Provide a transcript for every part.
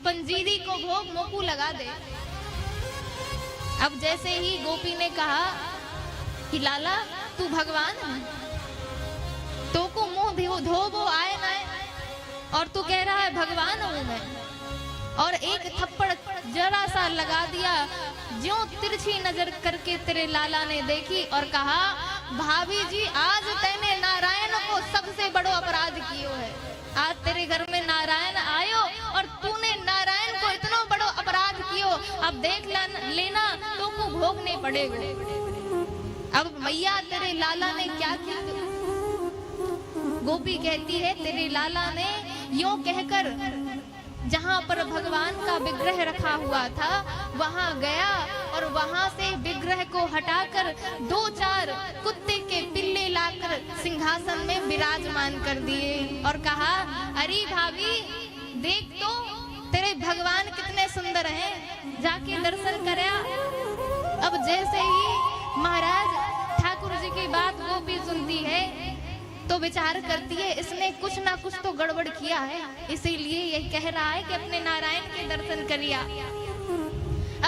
पंजीरी को भोग मोकू लगा दे। अब जैसे ही गोपी ने कहा कि लाला तू भगवान है, तो को मुंह धो वो आए ना, और तू कह रहा है भगवान हूं मैं, और एक थप्पड़ जरा सा लगा दिया। ज्यों तिरछी नजर करके तेरे लाला ने देखी और कहा भाभी जी आज तैने नारायण को सबसे बड़ो अपराध कियो है। आज तेरे घर में नारायण आयो और तूने नारायण को इतना बड़ो अपराध कियो, अब देख लेना तो को भोगने पड़ेगा। अब मैया तेरे लाला ने क्या किया? गोपी कहती है तेरे लाला ने यूं कहकर जहां पर भगवान का विग्रह रखा हुआ था वहां गया और वहां से विग्रह को हटाकर 2-4 कुत्ते के पिल्ले लाकर सिंहासन में विराजमान कर दिए और कहा अरे भाभी देख तो तेरे भगवान कितने सुंदर हैं, जाके दर्शन करा। अब जैसे ही महाराज ठाकुर जी की बात गोपी सुनती है तो विचार करती है इसने कुछ ना कुछ तो गड़बड़ किया है, इसीलिए यह कह रहा है कि अपने नारायण के दर्शन करिया।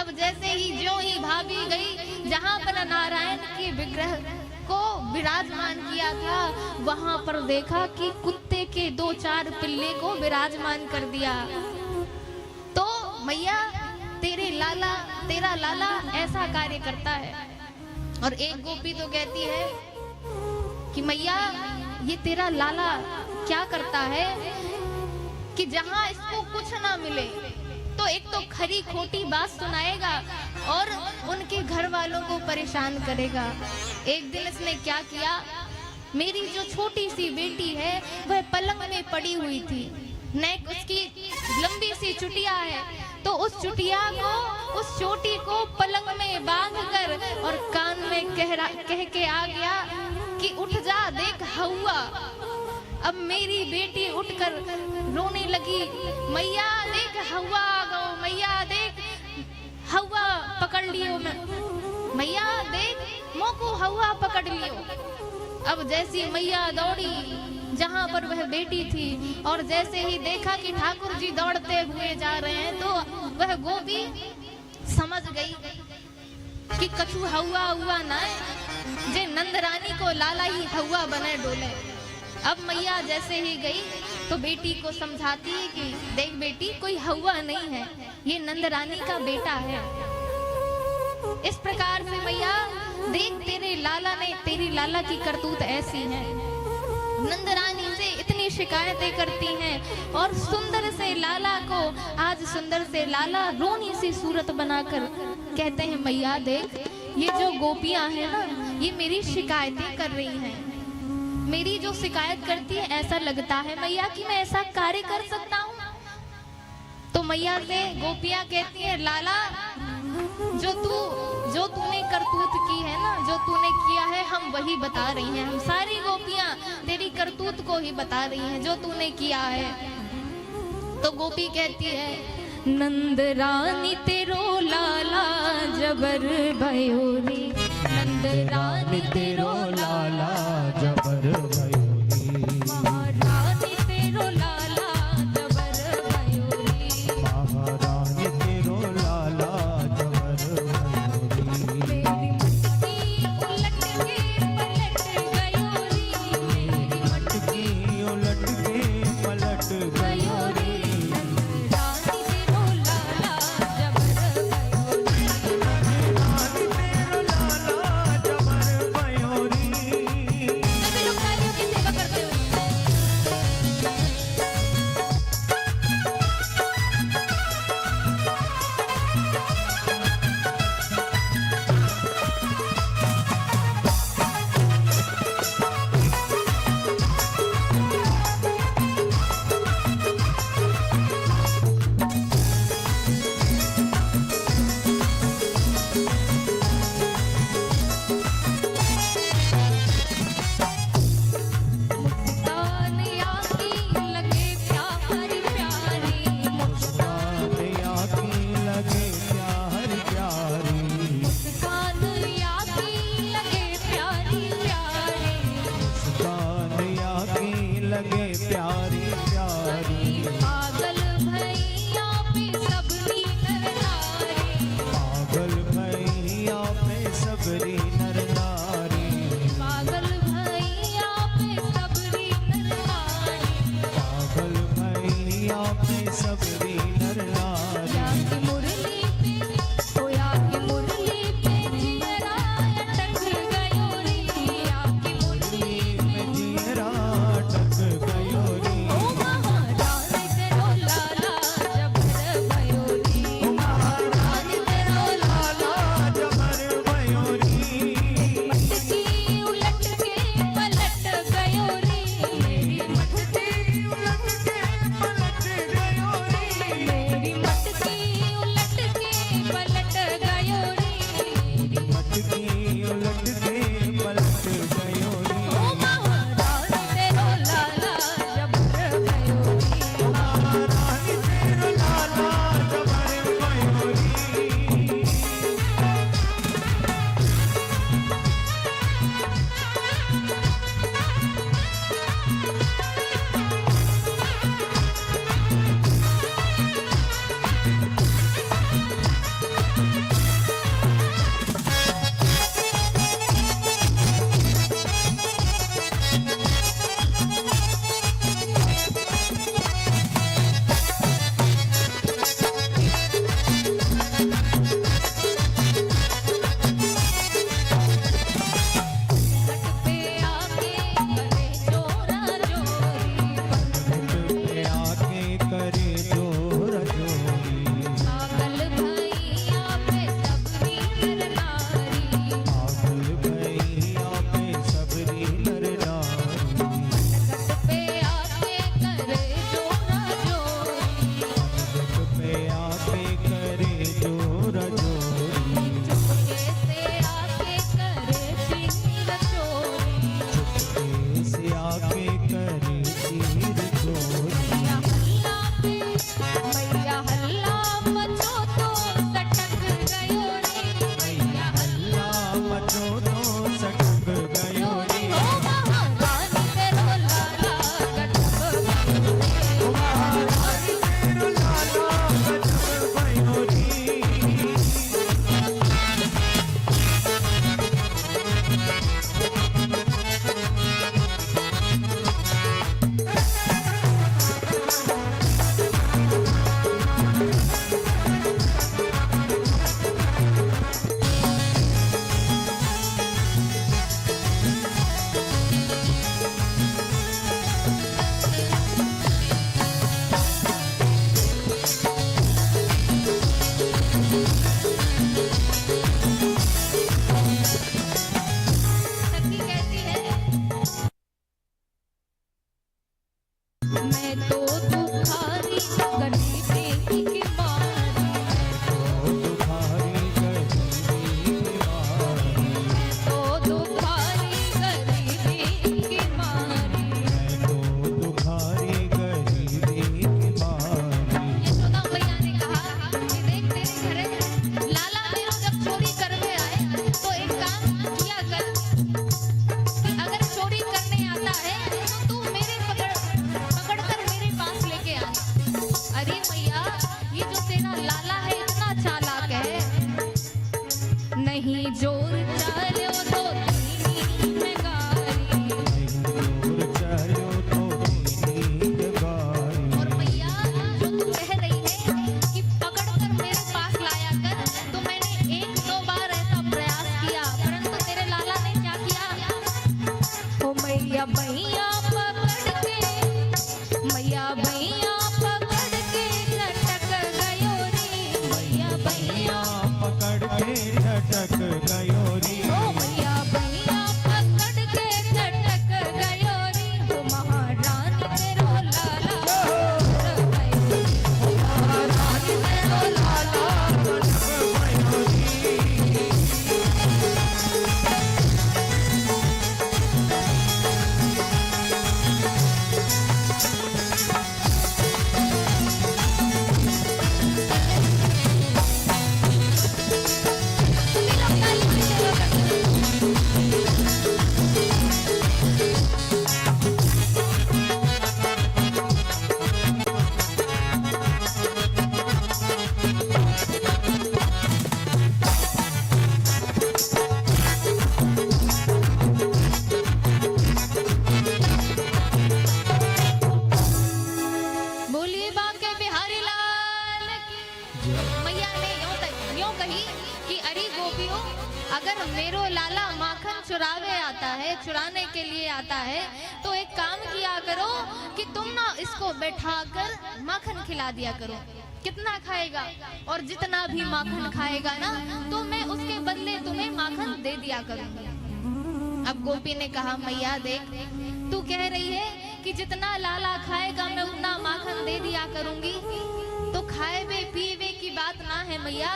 अब जैसे ही ज्यों ही भाभी गई जहां पर नारायण के विग्रह को विराजमान किया था वहां पर देखा कि कुत्ते के 2-4 पिल्ले को विराजमान कर दिया। तो मैया तेरा लाला ऐसा कार्य करता है। और एक गोपी तो कहती है कि मैया ये तेरा लाला क्या करता है कि जहां इसको कुछ ना मिले तो एक तो खरी खोटी बात सुनाएगा और उनके घर वालों को परेशान करेगा। एक दिन इसने क्या किया, मेरी जो छोटी सी बेटी है वह पलंग में पड़ी हुई थी, नेक उसकी लंबी सी चुटिया है, तो उस चुटिया को उस चोटी को पलंग में बांधकर और कान में कह के आ गया कि उठ जा देख हवा। अब मेरी बेटी उठकर रोने लगी, मैया देख हवा आ गो, मैया देख हवा पकड़ लियो, मैया देख मोको हवा पकड़ लियो। अब जैसी मैया दौड़ी जहां पर वह बेटी थी और जैसे ही देखा कि ठाकुर जी दौड़ते हुए जा रहे हैं तो वह गोपी समझ गई कि कछु हवा हुआ ना जे नंदरानी को लाला ही हवा बने डोले। अब मैया जैसे ही गई तो बेटी को समझाती है कि देख बेटी कोई हवा नहीं है, ये नंदरानी का बेटा है। इस प्रकार से मैया देख तेरी लाला की करतूत ऐसी है, नंदरानी से इतनी शिकायतें करती हैं और सुंदर से लाला को आज सुंदर से लाला रोनी सी सूरत बनाकर कहते हैं मैया देख ये जो गोपियां हैं ना ये मेरी शिकायतें कर रही हैं, मेरी जो शिकायत करती है ऐसा लगता है मैया कि मैं ऐसा कार्य कर सकता हूँ। तो मैया से गोपियां कहती है लाला जो तूने करतूत की है ना, जो तूने किया है हम वही बता रही हैं, हम सारी गोपियां तेरी करतूत को ही बता रही हैं जो तूने किया है। तो गोपी कहती है नंद रानी तेरो लाला जबर भयो रे, नंद रानी तेरो लाला जबर भयो रे, महारानी तेरो लाला जबर भयो रे, महारानी तेरो लाला जबर भयो रे, मेरी मटकी उलट के पलट गयो रे, सबरी नर नारी। या की मुरली पे ओ या की मुरली पे जियरा अटक गयो रे। या की मुरली में जियरा अटक गयो रे। ओ महाराज तेरो लाला जबर भयो रे। ओ महाराज तेरो लाला जबर भयो रे। मटकी उलट के पलट गयो रे। मेरी मटकी उलट के पलट गयो रे। मेरी मटकी उलट के पलट गयो रे। मटकी उलट के पलट गयो रे। ओ महाराज तेरो लाला जबर भयो रे। महाराज तेरो लाला जबर भयो रे। घट पे आके करे जोरा जोरी। पे आके करे जोर जोरी। पागल भैया पे सबरी नर नारी। पागल भैया पे सबरी नर नारी। घट पे आके करे जोरा जोरी। पे आके करे जोर जोरी। चुपके से आके करे चीर चोरी। चुपके से आके करे चीर चोरी। मैया हल्ला मचो तो सटक गयो रे। मैया हल्ला मचो तो सटक गयो रे। ओ महाराज तेरो लाला गजब भयो रे। महाराज तेरो लाला गजब भयो रे। सखी कहती है मैं तो दुखारी गरीबी की मारी। तुम्हारी गरीबी मारी। तो दुखारी गरीबी की मारी। तो तुम्हारी गरीबी मारी। यशोदा मैया ने कहा कि देख तेरे घरे लाला मेरो जब चोरी करने आए तो एक काम किया कर कि अगर चोरी करने आता है तो तू मेरे पकड़ कर मेरे पास लेके आना। अरे मैया ये जो तेरा लाला है इतना चालाक है। नहीं जोर चालो तो दीनी में गारी। दूर चलो तो दीनी गारी। और मैया जो तू कह रही है कि पकड़ कर मेरे पास लाया कर, तो मैंने एक दो बार ऐसा प्रयास किया परंतु तेरे लाला ने क्या किया। ओ मैया भैया पकड़ के लटक गयो रे। मैया भैया पकड़ के लटक गयो रे। कही कि अरे गोपियों, अगर मेरो लाला माखन चुराने के लिए आता है तो एक काम किया करो कि तुम ना इसको बैठाकर माखन खिला दिया करो। कितना खाएगा, और जितना भी माखन खाएगा ना तो मैं उसके बदले तुम्हें माखन दे दिया करूंगी। अब गोपी ने कहा, मैया देख, तू कह रही है कि जितना लाला खाएगा मैं उतना माखन दे दिया करूंगी, तो खाए वे पीवे की बात ना है मैया।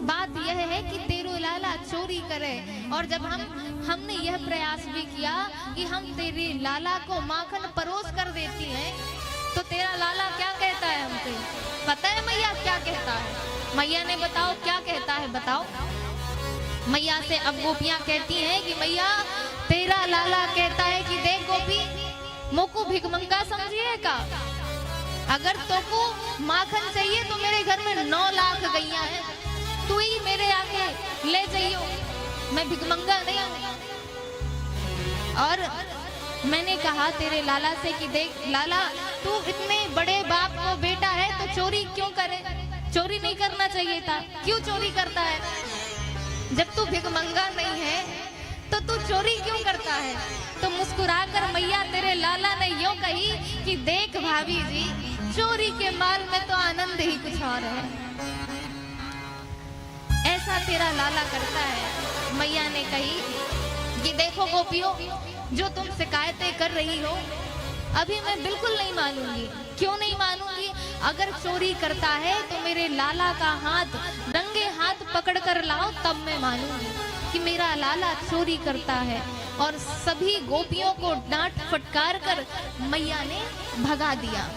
बात यह है कि तेरो लाला चोरी करे, और जब हमने यह प्रयास भी किया कि हम तेरे लाला को माखन परोस कर देती हैं, तो तेरा लाला क्या कहता है हमसे? पता है मैया क्या कहता है? मैया ने बताओ क्या कहता है, बताओ। मैया से अब गोपियां कहती हैं कि मैया, तेरा लाला कहता है कि देख गोपी, मोको भिखमंगा समझिएगा, अगर तोको माखन चाहिए तो मेरे घर में 9 लाख गैया है, तू ही मेरे आके ले जाइयो, मैं भिखमंगा नहीं हूँ। और मैंने कहा तेरे लाला से कि देख लाला, तू इतने बड़े बाप को बेटा है तो चोरी क्यों करे? चोरी नहीं करना चाहिए था, क्यों चोरी करता है? जब तू भिखमंगा नहीं है तो तू चोरी क्यों करता है? तो मुस्कुराकर मैया तेरे लाला ने यूं कही कि देख भाभी जी, चोरी के माल में तो आनंद ही कुछ और है, ऐसा तेरा लाला करता है। मैया ने कही कि देखो गोपियों, जो तुम शिकायतें कर रही हो अभी मैं बिल्कुल नहीं मानूंगी। क्यों नहीं मानूंगी? अगर चोरी करता है तो मेरे लाला का हाथ रंगे हाथ पकड़ कर लाओ, तब मैं मानूंगी कि मेरा लाला चोरी करता है। और सभी गोपियों को डांट फटकार कर मैया ने भगा दिया।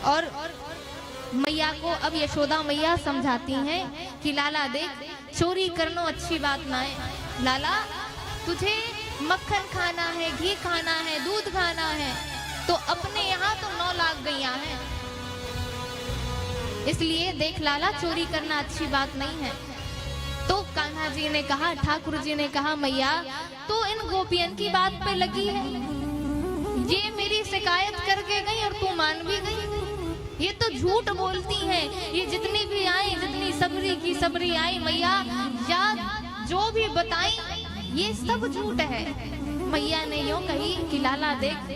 और मैया को अब यशोदा मैया समझाती हैं कि लाला देख, चोरी करना अच्छी बात ना है। लाला, तुझे मक्खन खाना है, घी खाना है, दूध खाना है, तो अपने यहाँ तो 9 लाख गैया हैं, इसलिए देख लाला, चोरी करना अच्छी बात नहीं है। तो कान्हा जी ने कहा, ठाकुर जी ने कहा, मैया तो इन गोपियन की बात पे लगी है, ये मेरी शिकायत करके गई और तू मान भी गई। ये तो झूठ बोलती हैं, ये जितनी भी आई, जितनी सबरी की सबरी आई मैया, या जो भी बताई ये सब झूठ है। मैया ने यूं कही कि लाला देख,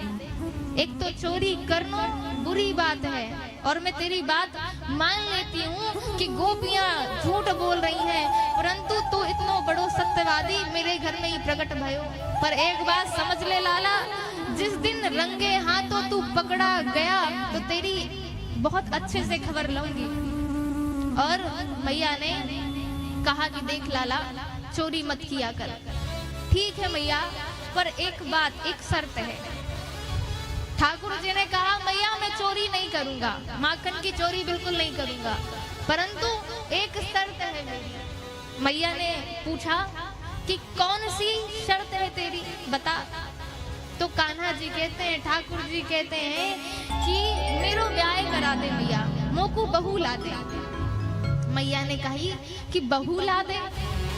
एक तो चोरी करना बुरी बात है, और मैं तेरी बात मान लेती हूँ कि गोपियां झूठ बोल रही हैं, परंतु तू इतना बड़ो सत्यवादी मेरे घर में ही प्रकट भयो। पर एक बात समझ ले लाला, जिस दिन रंगे हाथों तू पकड़ा गया तो तेरी बहुत अच्छे से खबर लूंगी। और मैया ने कहा कि देख लाला, चोरी मत किया कर। ठीक है मैया, पर एक बात, एक शर्त है। ठाकुर जी ने कहा, मैया मैं चोरी नहीं करूंगा, माखन की चोरी बिल्कुल नहीं करूंगा, परंतु एक शर्त है मेरी। मैया ने पूछा कि कौन सी शर्त है तेरी, बता। तो कान्हा जी कहते हैं, ठाकुर जी कहते हैं कि मेरो ब्याह करा दे मैया, मोको बहू ला दे। मैया ने कही कि बहू ला दे?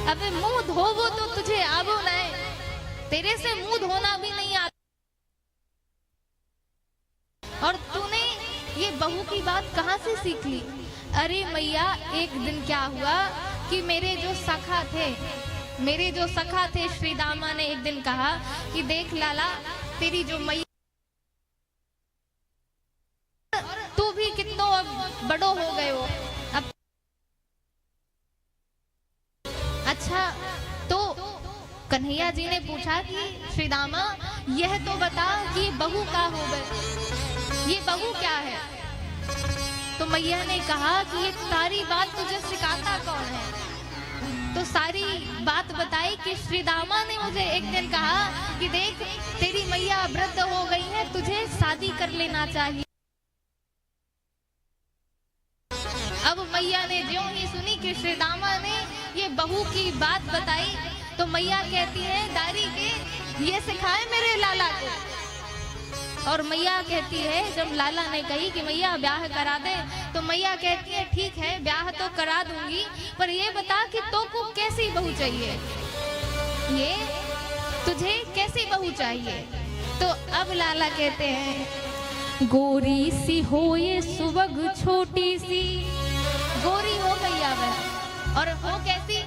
अबे मुंह धोवो तो तुझे आबो न है, तेरे से मुंह धोना भी नहीं आता, और तूने ये बहू की बात कहाँ से सीख ली? अरे मैया, एक दिन क्या हुआ कि मेरे जो सखा थे श्री दामा ने एक दिन कहा कि देख लाला, तेरी जो मैया, तू भी कितना अब बड़ो हो गए हो अब। अच्छा, तो कन्हैया जी ने पूछा कि श्री दामा, यह तो बता कि बहू का हो गए, ये बहू क्या है? तो मैया ने कहा कि ये सारी बात तुझे सिखाता कौन है? तो सारी बात बताई कि श्री दामा ने मुझे एक दिन कहा कि देख, तेरी मैया वृद्ध हो गई है, तुझे शादी कर लेना चाहिए। अब मैया ने ज्यों ही सुनी कि श्री दामा ने ये बहू की बात बताई, तो मैया कहती है, दारी के ये सिखाए मेरे लाला को। और मैया कहती है, जब लाला ने कही कि मैया ब्याह करा दे, तो मैया कहती है ठीक है, ब्याह तो करा दूंगी, पर ये बता कि तो को कैसी बहू चाहिए, ये तुझे कैसी बहू चाहिए? तो अब लाला कहते हैं, गोरी सी हो ये सुबग छोटी सी, गोरी हो गई अब, और हो कैसी?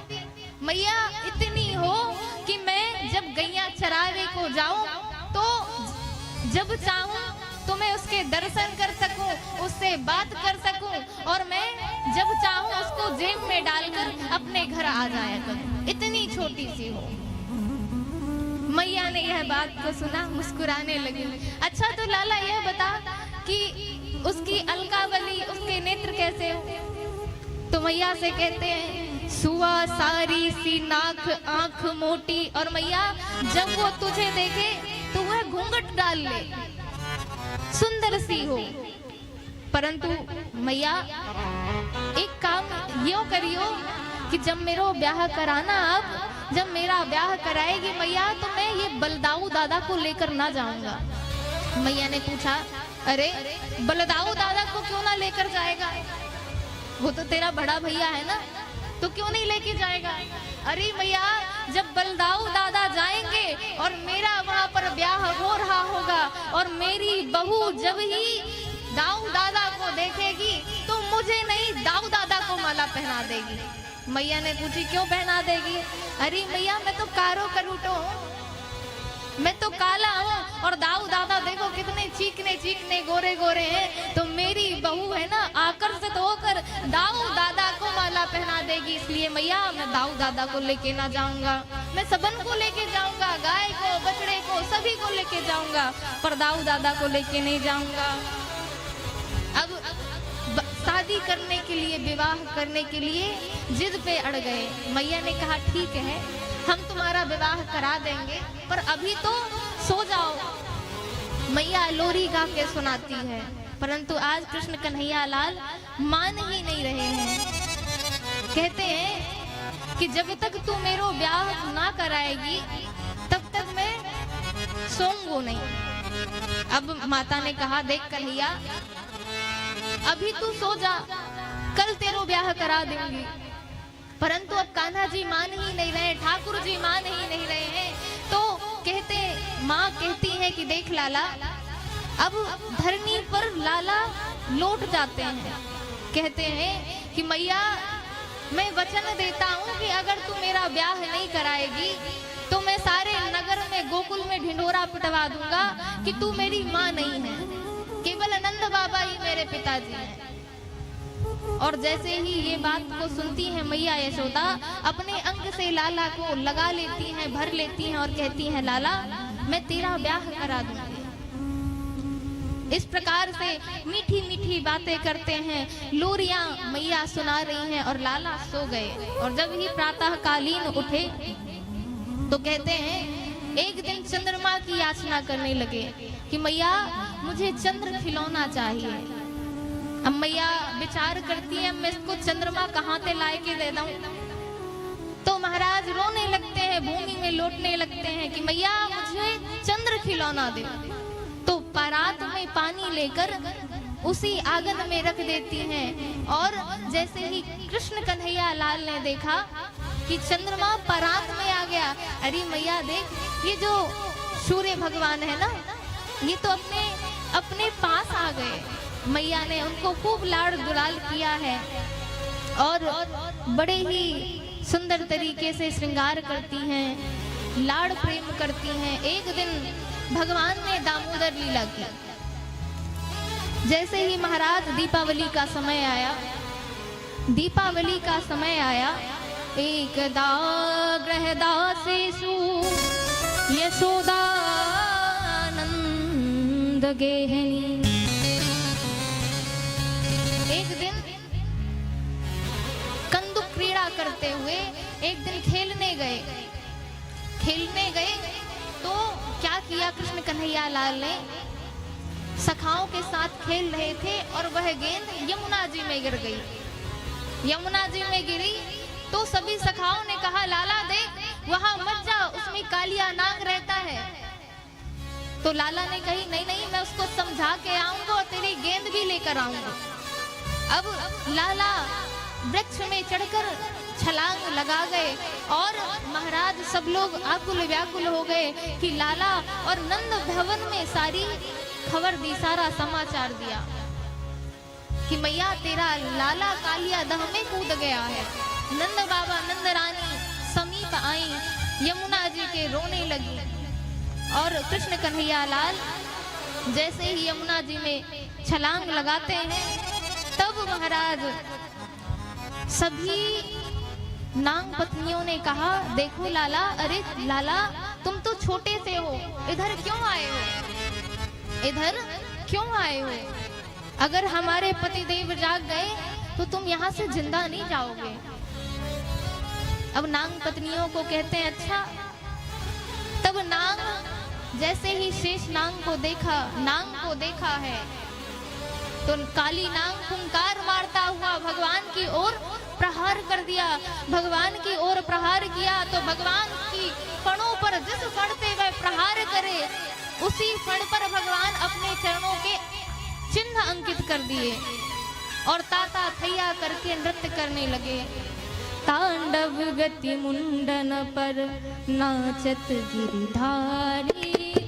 मैया इतनी हो कि मैं जब गैया चरावे को जाऊं तो जब चाहूं तो मैं उसके दर्शन कर सकूं, उससे बात कर सकूं, और मैं जब चाहूं उसको जेब में डालकर अपने घर आ जाया करूं। इतनी छोटी सी हो। मैया ने यह बात को सुना, मुस्कुराने लगी। अच्छा तो लाला यह बता कि उसकी अलकावली, उसके नेत्र कैसे हो? तो मैया से कहते हैं, सुआ सारी सी नाक, आंख मोटी, और मैया जब वो तुझे देखे तो वह घूंघट डाल ले, सुंदर सी हो। परंतु मैया एक काम यो करियो कि जब मेरा ब्याह कराना, अब जब मेरा ब्याह कराएगी मैया, तो मैं ये बलदाऊ दादा को लेकर ना जाऊंगा। मैया ने पूछा, अरे बलदाऊ दादा को क्यों ना लेकर जाएगा? वो तो तेरा बड़ा भैया है ना, तो क्यों नहीं लेके जाएगा? अरे मैया जब बलदाऊ दादा जाएंगे और मेरा वहां पर ब्याह हो रहा होगा और मेरी बहू जब ही दाऊ दादा को देखेगी तो मुझे नहीं, दाऊ दादा को माला पहना देगी। मैया ने पूछी, क्यों पहना देगी? अरे मैया मैं तो कारो करूटो हूँ, मैं तो काला हूँ, और दाऊ दादा देखो कितने चीकने गोरे गोरे हैं, तो मेरी बहू है ना आकर्षित होकर दाऊ दादा को माला पहना देगी। इसलिए मैया मैं दाऊ दादा को लेके ना जाऊंगा, मैं सबन को लेके जाऊंगा, गाय को, बछड़े को, सभी को लेके जाऊंगा, पर दाऊ दादा को लेके नहीं जाऊंगा। अब शादी करने के लिए, विवाह करने के लिए जिद पे अड़ गए। मैया ने कहा, ठीक है हम तुम्हारा विवाह करा देंगे, पर अभी तो सो जाओ। मैया लोरी गा के सुनाती है, परंतु आज कृष्ण कन्हैया लाल मान ही नहीं रहे हैं। कहते हैं कि जब तक तू मेरो ब्याह ना कराएगी तब तक मैं सोऊंगा नहीं। अब माता ने कहा, देख कन्हैया अभी तू सो जा, कल तेरो ब्याह करा देंगी। परंतु अब कान्हा जी मान ही नहीं रहे, ठाकुर जी मान ही नहीं रहे हैं। तो कहते, माँ कहती है कि देख लाला, अब धरनी पर लाला लौट जाते हैं। कहते हैं कि मैया मैं वचन देता हूँ कि अगर तू मेरा ब्याह नहीं कराएगी तो मैं सारे नगर में, गोकुल में ढिंढोरा पिटवा दूंगा कि तू मेरी माँ नहीं है, केवल नंद बाबा ही मेरे पिताजी हैं। और जैसे ही ये बात को सुनती है मैया यशोदा, अपने अंग से लाला को लगा लेती हैं, भर लेती हैं और कहती हैं, लाला मैं तेरा ब्याह करा दूंगी। इस प्रकार से मीठी मीठी बातें करते हैं, लोरियां मैया सुना रही हैं और लाला सो गए। और जब ही प्रातः कालीन उठे तो कहते हैं, एक दिन चंद्रमा की याचना करने लगे कि मैया मुझे चंद्र खिलौना चाहिए। अब मैया विचार करती है, मैं इसको चंद्रमा कहाँ से लाए के दे दूं? तो महाराज रोने लगते हैं, भूमि में लौटने लगते हैं कि मैया मुझे चंद्र खिलौना दे। तो परात में पानी लेकर उसी आंगन में रख देती हैं। और जैसे ही कृष्ण कन्हैया लाल ने देखा कि चंद्रमा परात में आ गया, अरे मैया देख, ये जो सूर्य भगवान है ना, ये तो अपने पास आ गए। मैया ने उनको खूब लाड़ दुलाल किया है और बड़े ही सुंदर तरीके से श्रृंगार करती हैं, लाड़ प्रेम करती हैं। एक दिन भगवान ने दामोदर लीला की। जैसे ही महाराज दीपावली का समय आया, एकदा गृहदासेषु यशोदा नंद गेहिनी। एक दिन कंदुक क्रीड़ा करते हुए एक दिन खेलने गए तो क्या किया कृष्ण कन्हैया लाल ने, सखाओं के साथ खेल रहे थे और वह गेंद यमुना जी में गिर गई। यमुना जी में गिरी तो सभी सखाओं ने कहा, लाला देख वहां मत जा, उसमें कालिया नाग रहता है। तो लाला ने कही, नहीं मैं उसको समझा के आऊंगा और तेरी गेंद भी लेकर आऊंगा। अब लाला वृक्ष में चढ़कर छलांग लगा गए और महाराज सब लोग आकुल व्याकुल हो गए कि लाला, और नंद भवन में सारी खबर दी, सारा समाचार दिया कि मैया तेरा लाला कालिया दह में कूद गया है। नंद बाबा नंद रानी समीप आई, यमुना जी के रोने लगी। और कृष्ण कन्हैया लाल जैसे ही यमुना जी में छलांग लगाते हैं, तब महाराज सभी नाग पत्नियों ने कहा, देखो लाला, अरे लाला तुम तो छोटे से हो, इधर क्यों आए हो, इधर क्यों आए हो? अगर हमारे पति देव जाग गए तो तुम यहाँ से जिंदा नहीं जाओगे। अब नाग पत्नियों को कहते हैं अच्छा। तब नाग जैसे ही शेष नाग को देखा है, तो काली नाग फुंकार मारता हुआ भगवान की ओर प्रहार कर दिया। भगवान की ओर प्रहार किया तो भगवान की फणों पर जिस फण से वह प्रहार करे, उसी फण पर भगवान अपने चरणों के चिन्ह अंकित कर दिए और ताता थैया करके नृत्य करने लगे। तांडव गति मुंडन पर नाचत गिरधारी,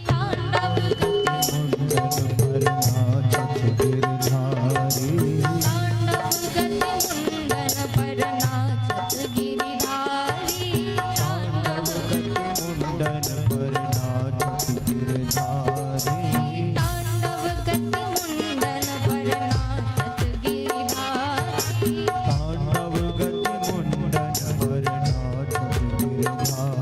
तांडव गति मुंडन पर नाचत गिरधारी, तांडव गति मुंडन पर नाचत गिरधारी, तांडव गति मुंडन पर नाचत गिरधारी, तांडव गति मुंडन पर नाचत गिरधारी। तांडव गति मुंडन पर नाचत गिरधारी। तांडव गति मुंडन पर नाचत गिरधारी।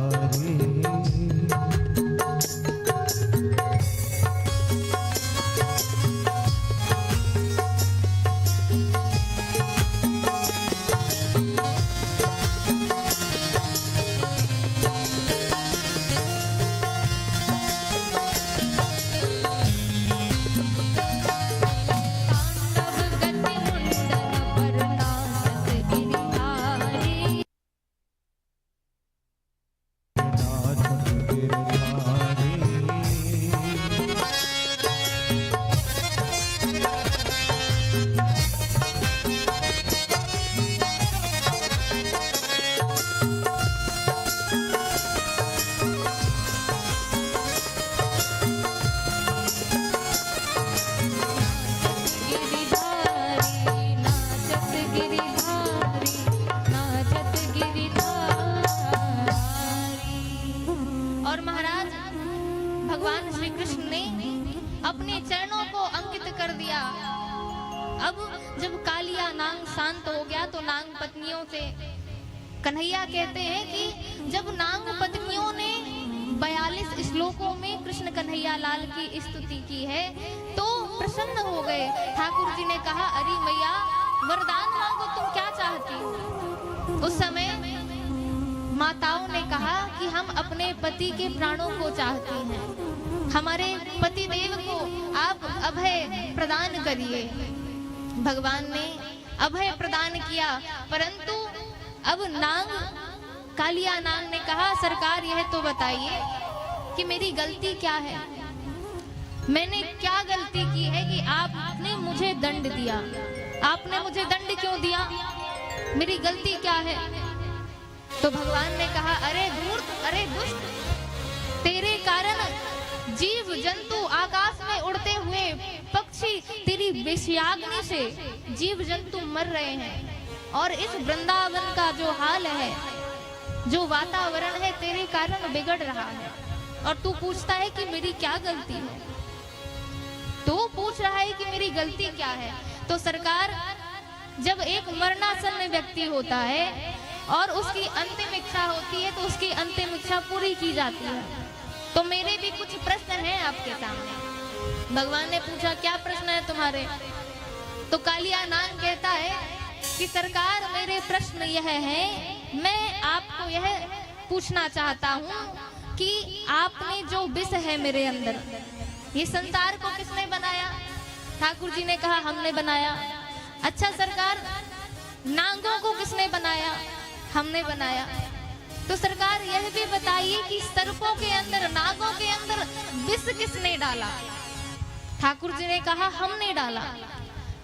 नाचत गिरधारी। गिरिधारी नाचत गिरिधारी, नाचत गिरिधारी। और महाराज भगवान श्री कृष्ण ने अपने चरणों को अंकित कर दिया। अब जब कालिया नाग शांत हो गया तो नाग पत्नियों से कन्हैया कहते हैं कि जब नाग पत्नियों ने 42 श्लोकों में कृष्ण कन्हैया लाल की स्तुति की है तो प्रसन्न हो गए। ठाकुर जी ने कहा, अरे मैया वरदान मांगो, तुम क्या चाहती हो? उस समय माताओं ने कहा कि हम अपने पति के प्राणों को चाहती हैं, हमारे पति देव को आप अभय प्रदान करिए। भगवान ने अभय प्रदान किया, परंतु अब नाग कालिया नाग ने कहा, सरकार यह तो बताइए कि मेरी गलती क्या है, मैंने क्या गलती की है कि आपने मुझे दंड दिया? आपने मुझे दंड क्यों दिया? मेरी गलती क्या है? तो भगवान ने कहा, अरे धूर्त, अरे दुष्ट, तेरे कारण जीव जंतु आकाश में उड़ते हुए पक्षी तेरी विषयाग्नि से जीव जंतु मर रहे हैं, और इस वृंदावन का जो हाल है, जो वातावरण है, तेरे कारण बिगड़ रहा है। और तू पूछता है कि मेरी क्या गलती है? तो पूछ रहा है कि मेरी गलती क्या है? तो सरकार, जब एक मरणासन्न व्यक्ति होता है और उसकी अंतिम इच्छा होती है तो उसकी अंतिम इच्छा पूरी की जाती है। तो मेरे भी कुछ प्रश्न हैं आपके सामने। भगवान ने पूछा, क्या प्रश्न है तुम्हारे? तो कालिया नाग कहता है कि सरकार, मेरे प्रश्न यह है, मैं आपको यह पूछना चाहता हूँ कि आपने जो विष है मेरे अंदर, ये संसार को किसने बनाया? ठाकुर जी ने कहा, हमने बनाया। अच्छा सरकार, नागों को किसने बनाया? हमने बनाया। तो सरकार यह भी बताइए कि सर्पों के अंदर, नागों के अंदर विष किसने डाला? ठाकुर जी ने कहा, हमने डाला।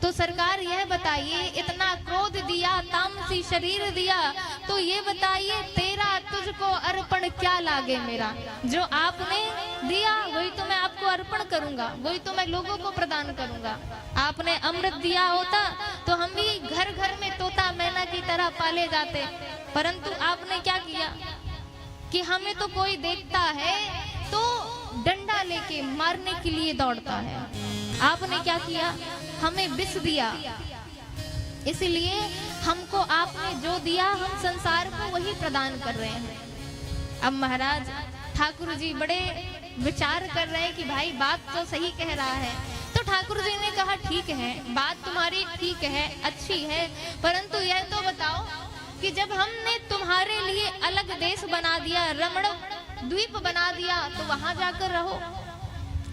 तो सरकार यह बताइए, इतना क्रोध दिया, तामसी शरीर दिया, तो ये बताइए तेरा तुझको अर्पण क्या लागे मेरा? जो आपने दिया वही तो मैं आपको अर्पण करूंगा, वही तो मैं लोगों को प्रदान करूंगा। आपने अमृत दिया होता तो हम भी घर घर में तोता मैना की तरह पाले जाते, परंतु आपने क्या किया कि हमें तो कोई देखता है तो डंडा लेके मारने के लिए दौड़ता है। आपने क्या किया, हमें विष दिया, इसलिए हमको आपने जो दिया हम संसार को वही प्रदान कर रहे हैं। अब महाराज ठाकुर जी बड़े विचार कर रहे हैं कि भाई बात तो सही कह रहा है। तो ठाकुर जी ने कहा ठीक है, बात तुम्हारी ठीक है, अच्छी है, परंतु यह तो बताओ कि जब हमने तुम्हारे लिए अलग देश बना दिया, रमण द्वीप बना दिया, तो वहां जाकर रहो,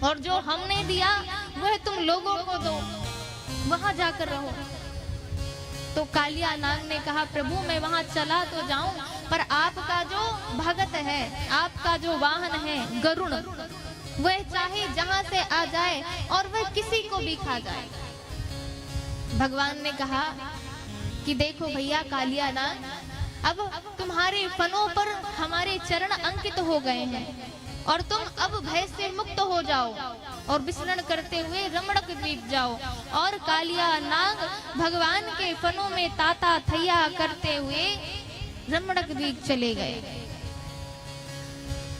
और जो हमने दिया वह तुम लोगों को दो, वहां जाकर रहो। तो कालिया नाग ने कहा प्रभु मैं वहां चला तो जाऊं, पर आपका जो भगत है, आपका जो वाहन है गरुण, वह चाहे जहां से आ जाए और वह किसी को भी खा जाए। भगवान ने कहा कि देखो भैया कालिया नाग, अब तुम्हारे फनों पर हमारे चरण अंकित हो गए हैं और तुम अब भय से मुक्त हो जाओ और विचरण करते हुए रमणक द्वीप जाओ। और कालिया नाग भगवान के फनों में ताता थैया करते हुए रमणक द्वीप चले गए।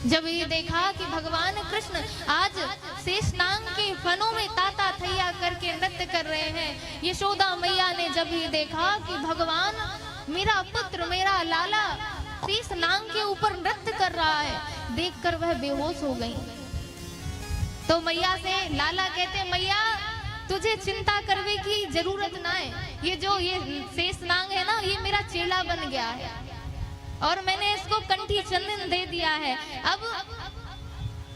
जब ये देखा कि भगवान कृष्ण आज शेषनाग के फनों में ताता थैया करके नृत्य कर रहे हैं, यशोदा मैया ने जब ये देखा कि भगवान मेरा पुत्र मेरा लाला शेषनाग के ऊपर नृत्य कर रहा है, देखकर वह बेहोश हो गई। तो मैया से लाला कहते मैया तुझे चिंता करने की जरूरत ना है, ये जो ये शेषनाग है ना, ये मेरा चेला बन गया है और मैंने इसको कंठी चंदन दे दिया है, अब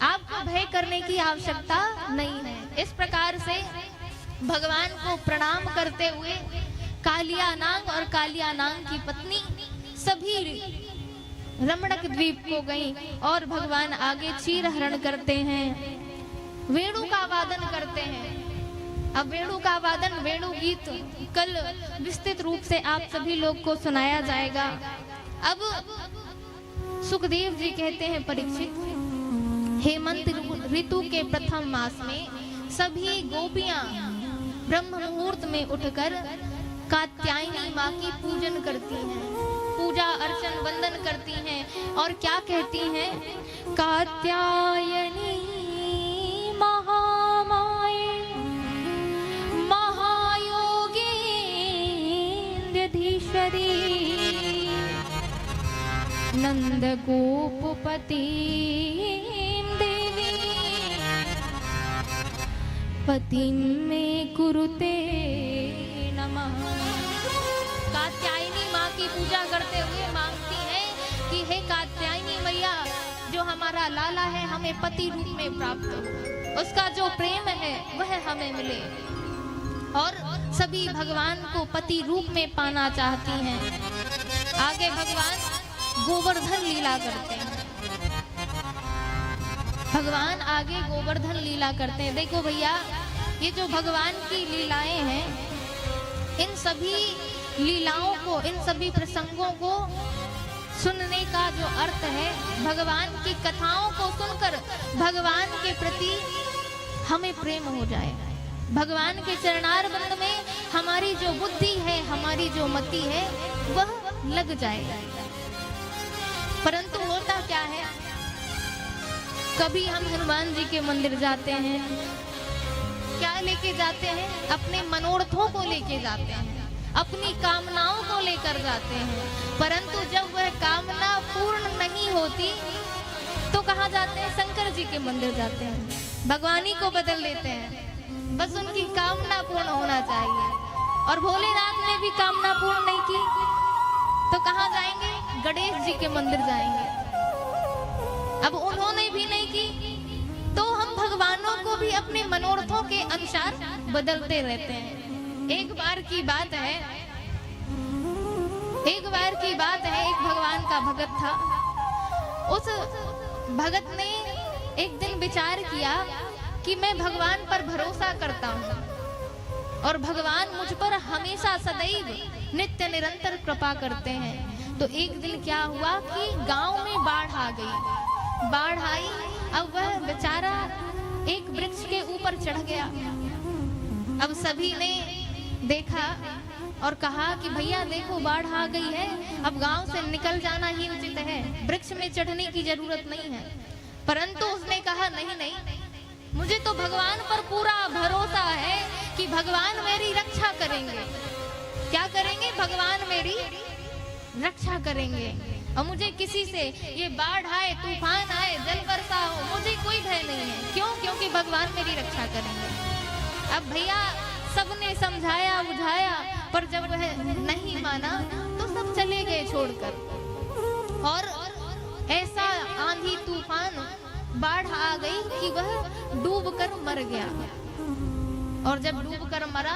आपको भय करने की आवश्यकता नहीं है। इस प्रकार से भगवान को प्रणाम करते हुए कालिया नाग और कालिया नाग की पत्नी सभी रमणक द्वीप को गई और भगवान आगे चीर हरण करते हैं, वेणु का वादन करते हैं। अब वेणु का वादन, वेणु गीत कल विस्तृत रूप से आप सभी लोग को सुनाया जाएगा। अब सुखदेव जी कहते हैं परीक्षित, हेमंत ऋतु के प्रथम मास में सभी गोपियां ब्रह्म मुहूर्त में उठकर कात्यायनी माँ की पूजन करती हैं, पूजा अर्चन वंदन करती हैं और क्या कहती हैं, कात्यायनी महामाये महायोगीन्द्रधीश्वरी नंद गोपपति देवी पतिं मे कुरुते नमः। कात्यायनी माँ की पूजा करते हुए मांगती हैं कि हे कात्यायनी मैया, जो हमारा लाला है हमें पति रूप में प्राप्त हो, उसका जो प्रेम है वह हमें मिले, और सभी भगवान को पति रूप में पाना चाहती हैं। आगे भगवान गोवर्धन लीला करते हैं, भगवान आगे गोवर्धन लीला करते हैं। देखो भैया, ये जो भगवान की लीलाएं हैं, इन सभी लीलाओं को, इन सभी प्रसंगों को सुनने का जो अर्थ है, भगवान की कथाओं को सुनकर भगवान के प्रति हमें प्रेम हो जाए, भगवान के चरणार बंद में हमारी जो बुद्धि है, हमारी जो मति है, वह लग जाए। परंतु होता क्या है, कभी हम हनुमान जी के मंदिर जाते हैं, क्या लेके जाते हैं, अपने मनोरथों को लेके जाते हैं, अपनी कामनाओं को लेकर जाते हैं, परंतु जब वह कामना पूर्ण नहीं होती तो कहाँ जाते हैं, शंकर जी के मंदिर जाते हैं, भगवानी को बदल देते हैं, बस उनकी कामना पूर्ण होना चाहिए। और भोलेनाथ ने भी कामना पूर्ण नहीं की तो कहाँ जाएंगे, गणेश जी के मंदिर जाएंगे। अब उन्होंने भी नहीं की तो हम भगवानों को भी अपने मनोरथों के अनुसार बदलते रहते हैं। एक बार की बात है, एक भगवान का भगत था। उस भगत ने एक दिन विचार किया कि मैं भगवान पर भरोसा करता हूँ और भगवान मुझ पर हमेशा सदैव नित्य निरंतर कृपा करते हैं। तो एक दिन क्या हुआ कि गांव में बाढ़ आ गई, बाढ़ आई। अब वह बेचारा एक वृक्ष के ऊपर चढ़ गया। अब सभी ने देखा और कहा कि भैया देखो बाढ़ आ गई है, अब गांव से निकल जाना ही उचित है, वृक्ष में चढ़ने की जरूरत नहीं है। परंतु उसने कहा नहीं नहीं, मुझे तो भगवान पर पूरा भरोसा है कि भगवान मेरी रक्षा करेंगे। क्या करेंगे? भगवान मेरी रक्षा करेंगे और मुझे किसी से ये बाढ़ आए, तूफान आए, जल वर्षा हो, मुझे कोई भय नहीं है। क्यों? क्योंकि भगवान मेरी रक्षा करेंगे। अब भैया सबने समझाया बुझाया, पर जब वह नहीं माना तो सब चले गए छोड़कर। और ऐसा आंधी तूफान बाढ़ आ गई कि वह डूबकर मर गया। और जब डूबकर मरा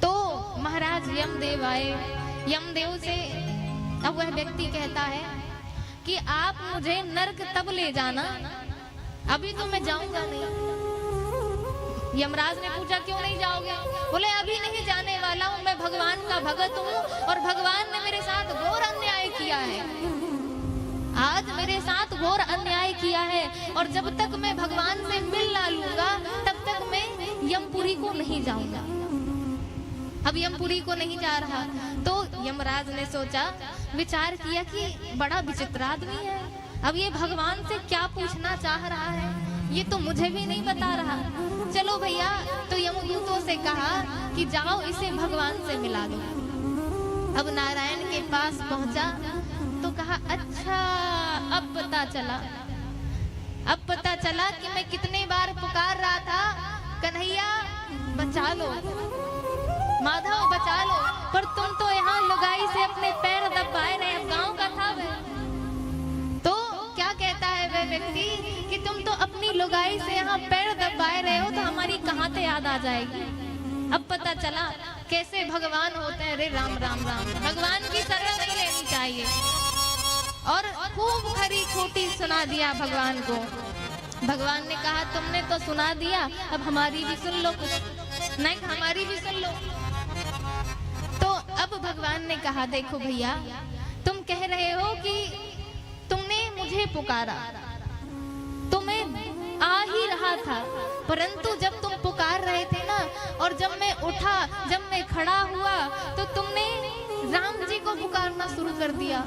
तो महाराज यमदेव आए। यमदेव से अब वह व्यक्ति कहता है कि आप मुझे नरक तब ले जाना, अभी तो मैं जाऊंगा नहीं। यमराज ने पूछा क्यों नहीं जाओगे? बोले अभी नहीं जाने वाला हूँ, मैं भगवान का भगत हूँ और भगवान ने मेरे साथ घोर अन्याय किया है। आज मेरे साथ घोर अन्याय किया है और जब तक मैं भगवान से मिल ना लूंगा तब तक मैं यमपुरी को नहीं जाऊंगा। अब यमपुरी को नहीं जा रहा तो यमराज ने सोचा, विचार किया कि बड़ा विचित्र आदमी है, अब ये भगवान से क्या पूछना चाह रहा है, ये तो मुझे भी नहीं बता रहा। चलो भैया, तो यमदूतों से कहा कि जाओ इसे भगवान से मिला दो। अब नारायण के पास पहुंचा तो कहा अच्छा अब पता चला कि मैं कितने बार पुकार रहा था, कन्हैया बचा लो, माधव बचा लो, पर तुम तो यहाँ लुगाई से अपने पैर दबाए रहे। अब गांव का था वह, तो क्या कहता है वह व्यक्ति कि तुम तो अपनी लुगाई से यहाँ पैर दबाए रहे हो, तो हमारी कहाँ से याद आ जाएगी। अब पता चला कैसे भगवान होते हैं। रे राम राम राम, भगवान की शरण नहीं लेनी चाहिए। और खूब खरी खोटी सुना दिया भगवान को। भगवान ने कहा तुमने तो सुना दिया, अब हमारी भी सुन लो कुछ। नहीं, हमारी भी सुन लो। तो अब भगवान ने कहा देखो भैया, तुम कह रहे हो कि तुमने मुझे पुकारा तो मैं आ ही रहा था, परंतु जब तुम पुकार रहे थे ना और जब मैं उठा, जब मैं खड़ा हुआ तो तुमने राम जी को पुकारना शुरू कर दिया।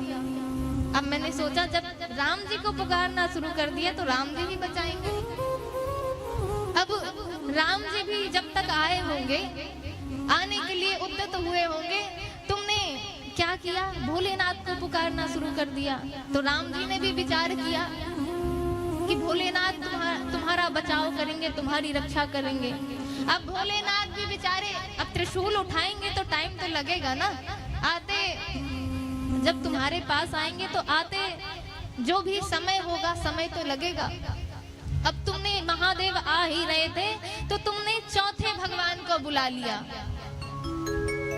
अब मैंने सोचा जब राम जी को पुकारना शुरू कर दिया तो राम जी भी बचाएंगे। अब राम जी भी जब तक आए होंगे, आने के लिए उद्यत हुए होंगे, तुमने क्या किया? भोलेनाथ को पुकारना शुरू कर दिया। तो राम जी ने भी विचार किया कि भोलेनाथ तुम्हारा बचाव करेंगे, तुम्हारी रक्षा करेंगे। अब भोलेनाथ भी बेचारे अब त्रिशूल उठाएंगे तो टाइम तो लगेगा ना, आते जब तुम्हारे पास आएंगे तो आते जो भी समय होगा समय तो लगेगा। अब तुमने महादेव आ ही रहे थे तो तुमने चौथे भगवान को बुला लिया।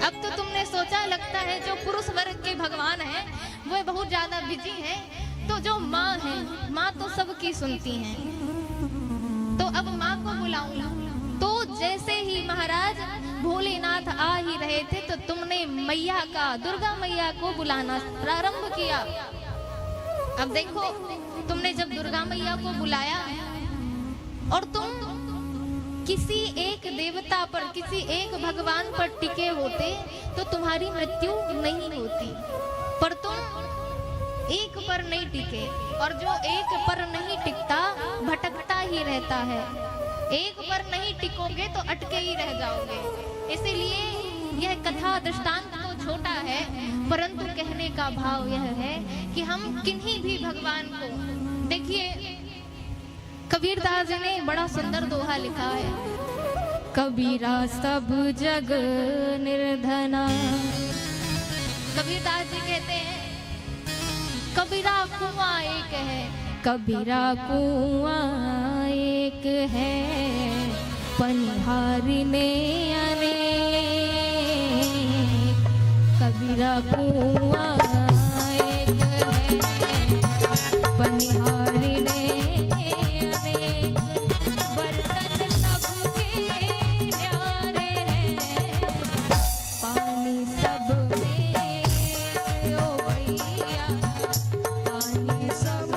अब तो तुमने सोचा लगता है जो पुरुष वर्ग के भगवान हैं वो बहुत ज्यादा बिजी हैं, तो जो माँ है, माँ तो सबकी सुनती हैं, तो अब माँ को बुलाऊंगा। तो जैसे ही महाराज भोलेनाथ आ ही रहे थे तो तुमने मैया का, दुर्गा मैया को बुलाना प्रारंभ किया। अब देखो, तुमने जब दुर्गा मैया को बुलाया और तुम किसी एक देवता पर, किसी एक भगवान पर टिके होते तो तुम्हारी मृत्यु नहीं होती, पर तुम एक पर नहीं टिके, और जो एक पर नहीं टिकता भटकता ही रहता है। एक पर नहीं टिकोगे तो अटके ही रह जाओगे। इसीलिए यह कथा दृष्टांत तो छोटा है, परंतु कहने का भाव यह है कि हम किन्हीं भी भगवान को देखिए। कबीरदास जी ने बड़ा सुंदर दोहा लिखा है, कबीरा सब जग निर्धना। कबीरदास जी कहते हैं कबीरा कुआं एक है, कबीरा कुआं एक है, पनिहारने अनेक। कबीरा कुआं एक है, पनिहारने अनेक। बर्तन सबके न्यारे हैं, पानी सब में ओ भैया, पानी सब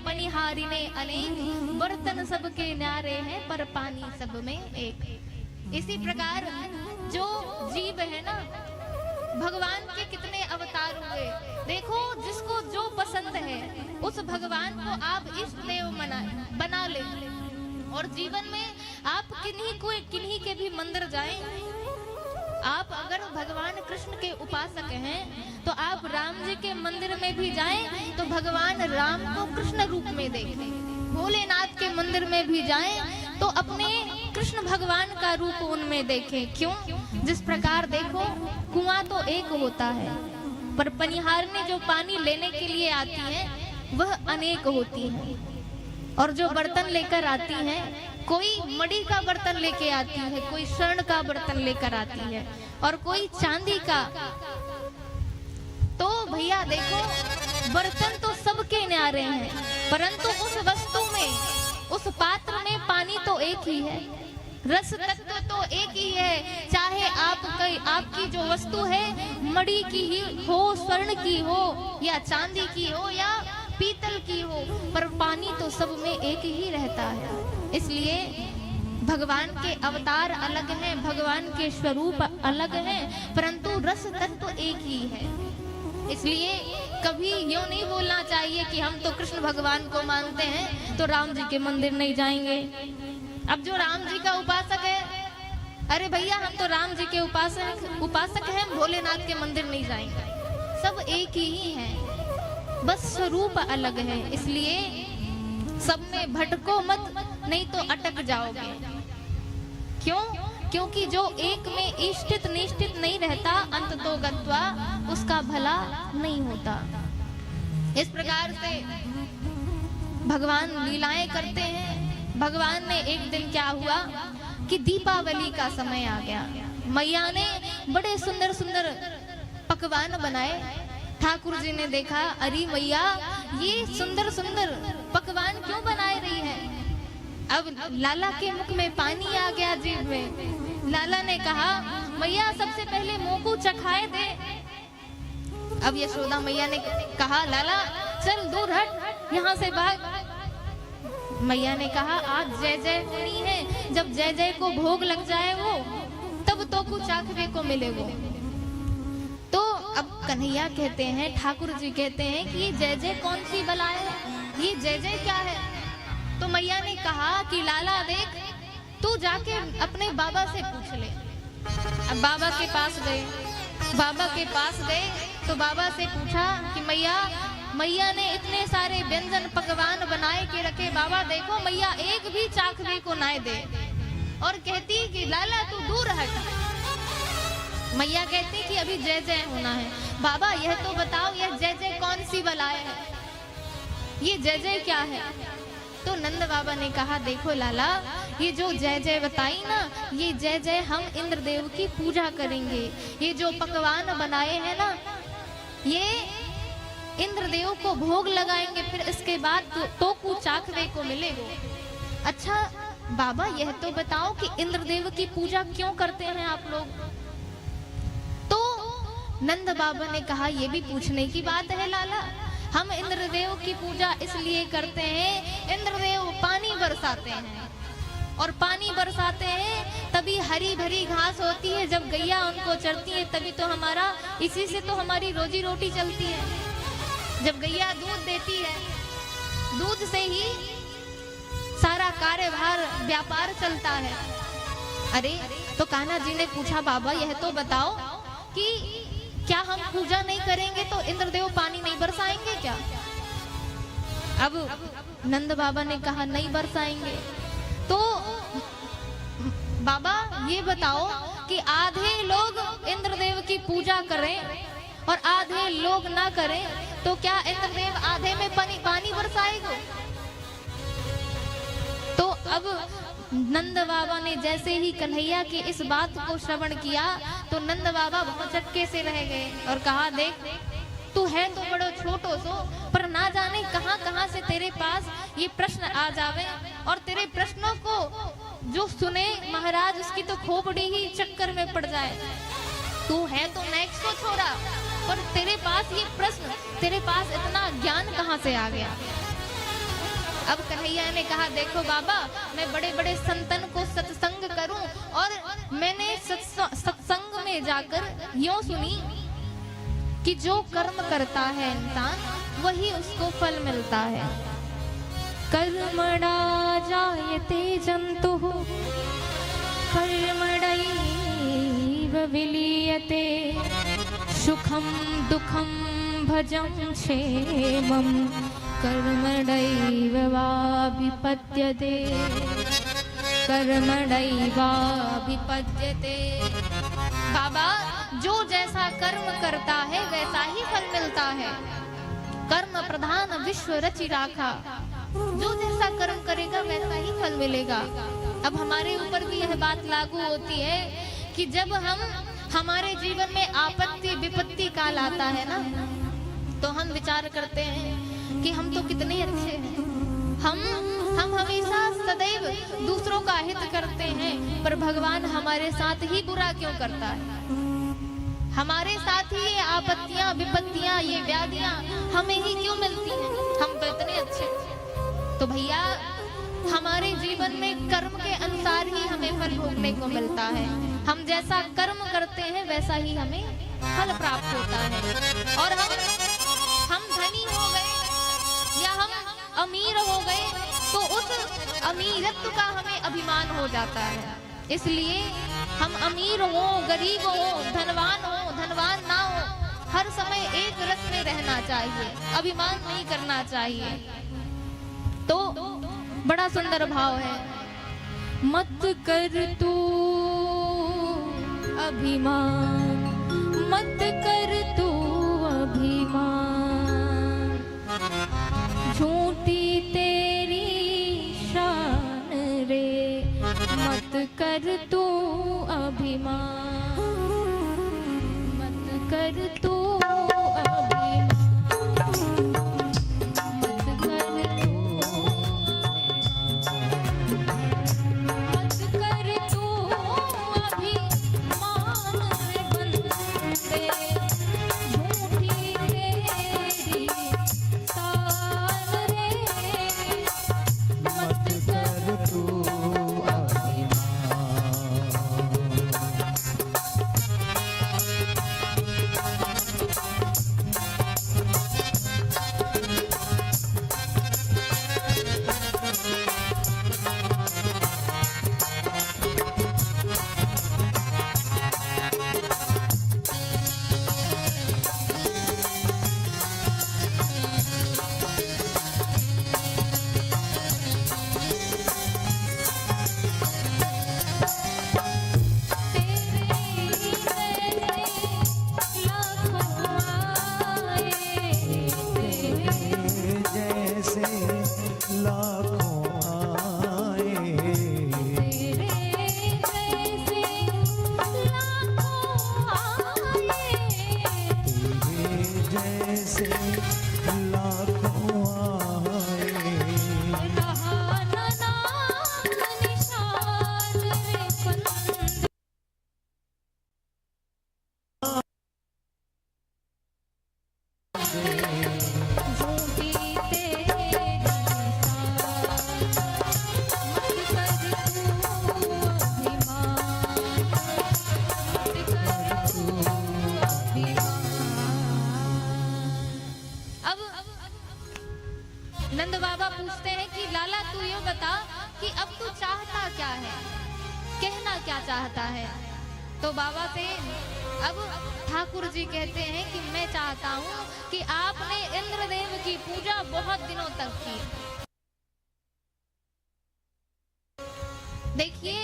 पनिहारी ने अनेक, बर्तन सबके न्यारे हैं पर पानी सब में एक। इसी प्रकार जो जीव है ना, भगवान के कितने अवतार हुए। देखो, जिसको जो पसंद है उस भगवान को आप इष्ट देव बना ले। और जीवन में आप किन्हीं के भी मंदिर जाएं, आप अगर भगवान कृष्ण के उपासक हैं तो आप राम जी के मंदिर में भी जाएं तो भगवान राम को कृष्ण रूप में देखें। भोलेनाथ के मंदिर में भी जाएं तो अपने कृष्ण भगवान का रूप उनमें देखें। क्यों? जिस प्रकार देखो, कुआं तो एक होता है पर पनिहारनी जो पानी लेने के लिए आती है वह अनेक होती है। और जो बर्तन लेकर आती हैं, कोई मणि का बर्तन लेके आती है, कोई स्वर्ण का बर्तन लेकर आती है और कोई चांदी का। तो भैया देखो, बर्तन तो सबके न्यारे हैं, परंतु उस वस्तु में, उस पात्र में पानी तो एक ही है, रस तत्व तो एक ही है। चाहे आपकी जो वस्तु है मणि की ही हो, स्वर्ण की हो या चांदी की हो या पीतल की हो, पर पानी तो सब में एक ही रहता है। इसलिए भगवान के अवतार अलग हैं, भगवान के स्वरूप अलग हैं, परंतु रस तत्व एक ही है। इसलिए कभी यूं नहीं बोलना चाहिए कि हम तो कृष्ण भगवान को मानते हैं तो राम जी के मंदिर नहीं जाएंगे। अब जो राम जी का उपासक है, अरे भैया हम तो राम जी के उपासक हैं, भोलेनाथ के मंदिर नहीं जाएंगे। सब एक ही हैं, बस स्वरूप अलग है। इसलिए सब में भटको मत, नहीं तो अटक जाओगे। क्यों? क्योंकि जो एक में इष्टित निष्ठित नहीं रहता, अंत तो गत्वा उसका भला नहीं होता। इस प्रकार से भगवान लीलाएं करते हैं। भगवान ने एक दिन क्या हुआ कि दीपावली का समय आ गया। मैया ने बड़े सुंदर सुंदर पकवान बनाए। ठाकुर जी ने देखा, अरे मैया ये सुंदर सुंदर पकवान क्यों बनाए रही है? अब लाला के मुख में पानी आ गया जीभ में। लाला ने कहा, मैया सबसे पहले मुंह को चखाए दे। अब यशोदा मैया ने कहा, लाला चल दूर हट, यहाँ से भाग। मैया ने कहा, आज जय जय होनी है, जब जय जय को भोग लग जाए वो, तब तो कुछ चाखने को मिले वो। तो अब कन्हैया कहते हैं, ठाकुर जी कहते हैं कि ये जय जय कौन सी बला है, ये जय जय क्या है? तो मैया ने कहा कि लाला देख, तू जाके अपने बाबा से पूछ ले। अब बाबा के पास गए। बाबा के पास गए तो बाबा से पूछा कि मैया ने इतने सारे व्यंजन पकवान बनाए के रखे, बाबा देखो मैया एक भी चाखने को ना दे, और कहती कि लाला तू दूर हट। मैया कहती कि अभी जय जय होना है। बाबा यह तो बताओ, यह जय जय कौन सी बलाए है, ये जय जय क्या है? तो नंद बाबा ने कहा, देखो लाला, ये जो जय जय बताई ना, ये जय जय हम इंद्रदेव की पूजा करेंगे। ये जो पकवान बनाए हैं ना, ये इंद्रदेव को भोग लगाएंगे, फिर इसके बाद तो कुछ चाखने को मिलेगा। अच्छा बाबा यह तो बताओ कि इंद्रदेव की पूजा क्यों करते हैं आप लोग? तो नंद बाबा ने कहा, ये भी पूछने की बात है लाला। हम इंद्रदेव की पूजा इसलिए करते हैं, इंद्रदेव पानी बरसाते हैं, और पानी बरसाते हैं तभी हरी भरी घास होती है, जब गैया उनको चरती है तभी तो इसी से तो हमारी रोजी रोटी चलती है। जब गैया दूध देती है, दूध से ही सारा कार्यभार व्यापार चलता है। अरे तो कान्हा जी ने पूछा, बाबा यह तो बताओ कि क्या हम पूजा नहीं करेंगे तो इंद्रदेव पानी नहीं बरसाएंगे क्या? अब नंद बाबा ने कहा, नहीं बरसाएंगे। तो बाबा ये बताओ कि आधे लोग इंद्रदेव की पूजा करें और आधे लोग ना करें, तो क्या इंद्रदेव आधे में पानी बरसाएगा? तो अब नंद बाबा ने जैसे ही कन्हैया की इस बात को श्रवण किया तो नंद बाबा बहुत झटके से रह गए और कहा, देख तू है तो बड़ो छोटो सो, पर ना जाने कहां कहां से तेरे पास ये प्रश्न आ जावे, और तेरे प्रश्नों को जो सुने महाराज उसकी तो खोपड़ी ही चक्कर में पड़ जाए। तू है तो नेक्स्ट को छोड़ा, पर तेरे पास ये प्रश्न, तेरे पास इतना ज्ञान कहां से आ गया? अब कन्हैया ने कहा देखो बाबा, मैं बड़े बड़े संतन को सत्संग करूं, और मैंने सत्संग में जाकर यूं सुनी कि जो कर्म करता है इंसान वही उसको फल मिलता है। कर्मणा जायते जन्तुः कर्मणैव विलीयते, सुखं दुःखं भजं क्षेमं कर्मणैव वाभिपद्यते, कर्मणैवाभिपद्यते। बाबा, जो जैसा कर्म करता है वैसा ही फल मिलता है। कर्म प्रधान विश्व रचि राखा, जो जैसा कर्म करेगा वैसा ही फल मिलेगा। अब हमारे ऊपर भी यह बात लागू होती है कि जब हमारे जीवन में आपत्ति विपत्ति काल आता है ना, तो हम विचार करते हैं कि हम तो कितने अच्छे हैं, हम हमेशा सदैव दूसरों का हित करते हैं, पर भगवान हमारे साथ ही बुरा क्यों करता है? हमारे साथ ही ये आपत्तियां विपत्तियां, ये व्याधियां हमें ही क्यों मिलती हैं? हम तो इतने अच्छे। तो भैया, हमारे जीवन में कर्म के अनुसार ही हमें फल भोगने को मिलता है। हम जैसा कर्म करते हैं वैसा ही हमें फल प्राप्त होता है। और हम धनी हो गए या हम अमीर हो गए तो उस अमीरत्व का हमें अभिमान हो जाता है। इसलिए हम अमीर हो, गरीब हो, धनवान ना हो, हर समय एक रस में रहना चाहिए, अभिमान नहीं करना चाहिए। तो बड़ा सुंदर भाव है, मत कर तू अभिमान, मत कर तू अभिमान, झूठी तेरी शान रे, मत कर तू अभिमान, मत कर तू अभिमान, मत कर तू, मत कर तू अभिमान रे बंदे, झूठी तेरी शान रे, मत कर तू नंद बाबा पूछते हैं कि लाला तू ये बता कि अब तू चाहता क्या है, कहना क्या चाहता है? तो बाबा से अब ठाकुर जी कहते हैं कि मैं चाहता हूँ कि आपने इंद्रदेव की पूजा बहुत दिनों तक की। देखिए,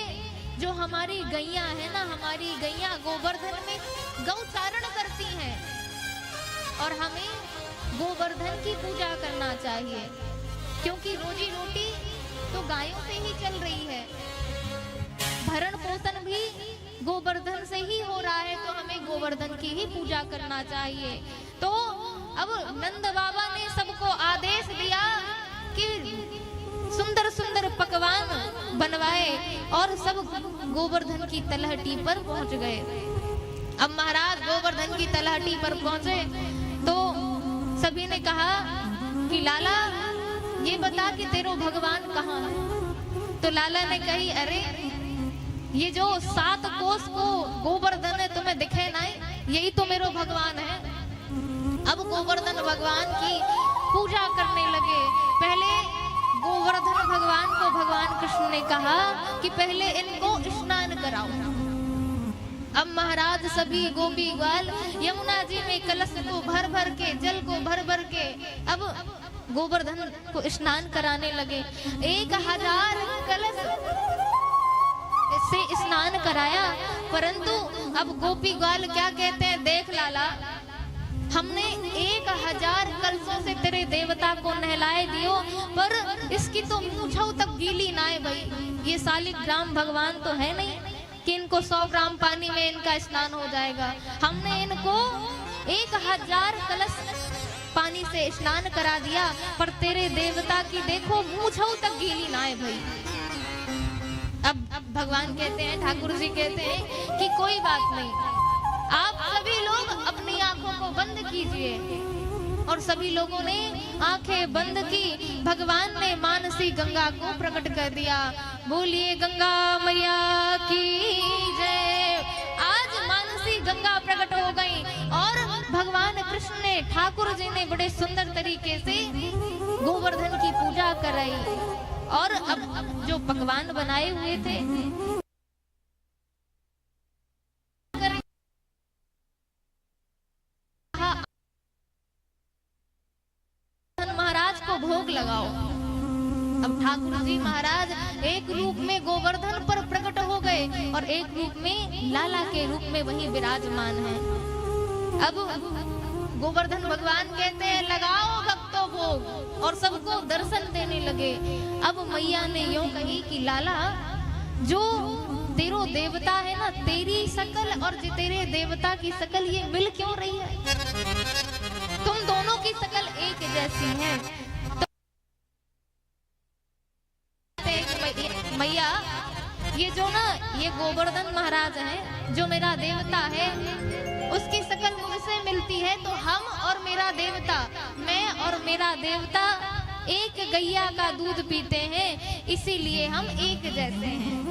जो हमारी गैया है ना, हमारी गैया गोवर्धन में गौचारण करती हैं, और हमें गोवर्धन की पूजा करना चाहिए, क्योंकि रोजी रोटी तो गायों से ही चल रही है, भरण पोषण भी गोवर्धन से ही हो रहा है, तो हमें गोवर्धन की ही पूजा करना चाहिए। तो अब नंद बाबा ने सबको आदेश दिया कि सुंदर सुंदर पकवान बनवाए, और सब गोवर्धन की तलहटी पर पहुंच गए। अब महाराज गोवर्धन की तलहटी पर पहुंचे तो सभी ने कहा कि लाला ये बता कि तेरो भगवान कहाँ है। तो लाला ने कही, अरे ये जो 7 कोस को गोवर्धन है तुम्हें दिखे नहीं, यही तो मेरो भगवान है। अब गोवर्धन भगवान की पूजा करने लगे। पहले गोवर्धन भगवान को भगवान कृष्ण ने कहा कि पहले इनको स्नान कराओ। अब महाराज सभी गोपी ग्वाल यमुना जी में कलश को भर भर के, जल को भर भर के अब गोवर्धन को स्नान कराने लगे। 1000 कलश से स्नान कराया, परंतु अब गोपी ग्वाल क्या कहते हैं, देख लाला, हमने 1000 कलशों से तेरे देवता को नहलाए दियो, पर इसकी तो मूंछों तक गीली ना है भाई। ये शालिग्राम भगवान तो है नहीं कि इनको 100 ग्राम पानी में इनका स्नान हो जाएगा। हमने इनको 1000 कलश पानी से स्नान करा दिया, पर तेरे देवता की देखो मूंछों तक गीली ना है भाई। अब भगवान कहते हैं, ठाकुर जी कहते हैं कि कोई बात नहीं, आप सभी लोग अपनी आंखों को बंद कीजिए। और सभी लोगों ने आंखें बंद की। भगवान ने मानसी गंगा को प्रकट कर दिया। बोलिए गंगा मैया की जय। आज मानसी गंगा प्रकट हो गई और भगवान कृष्ण ने, ठाकुर जी ने बड़े सुंदर तरीके से गोवर्धन की पूजा कराई। और अब जो पकवान बनाए हुए थे महाराज को भोग लगाओ। अब ठाकुर जी महाराज एक रूप में गोवर्धन पर प्रकट हो गए और एक रूप में लाला के रूप में वही विराजमान है। अब गोवर्धन भगवान कहते हैं, लगाओ भक्तों भोग, और सबको दर्शन देने लगे। अब मैया ने यूं कही कि लाला, जो तेरो देवता है ना, तेरी शकल और तेरे देवता की शकल ये मिल क्यों रही है? तुम दोनों की शकल एक जैसी है। तो मैया, ये जो ना, ये गोवर्धन महाराज है, जो मेरा देवता है, उसकी शकल मुझसे मिलती है। तो हम और मेरा देवता, मैं और मेरा देवता एक गैया का दूध पीते हैं, इसीलिए हम एक जैसे हैं।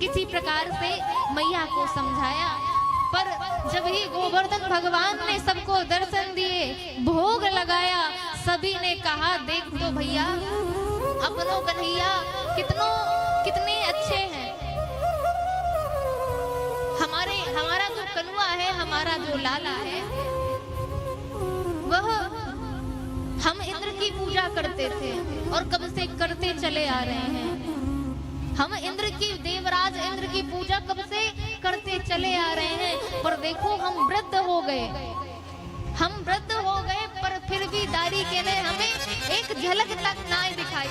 किसी प्रकार से मैया को समझाया, पर जब ही गोवर्धन भगवान ने सबको दर्शन दिए, भोग लगाया, सभी ने कहा, देख तो भैया, अपनों कन्हैया कितने अच्छे हैं। हमारा जो कनुआ है, हमारा जो लाला है, वह हम इंद्र की पूजा करते थे और कब से करते चले आ रहे हैं। हम इंद्र की, देवराज इंद्र की पूजा कब से करते चले आ रहे हैं, पर देखो हम वृद्ध हो गए। पर फिर भी दारी के ने हमें एक झलक तक ना दिखाई।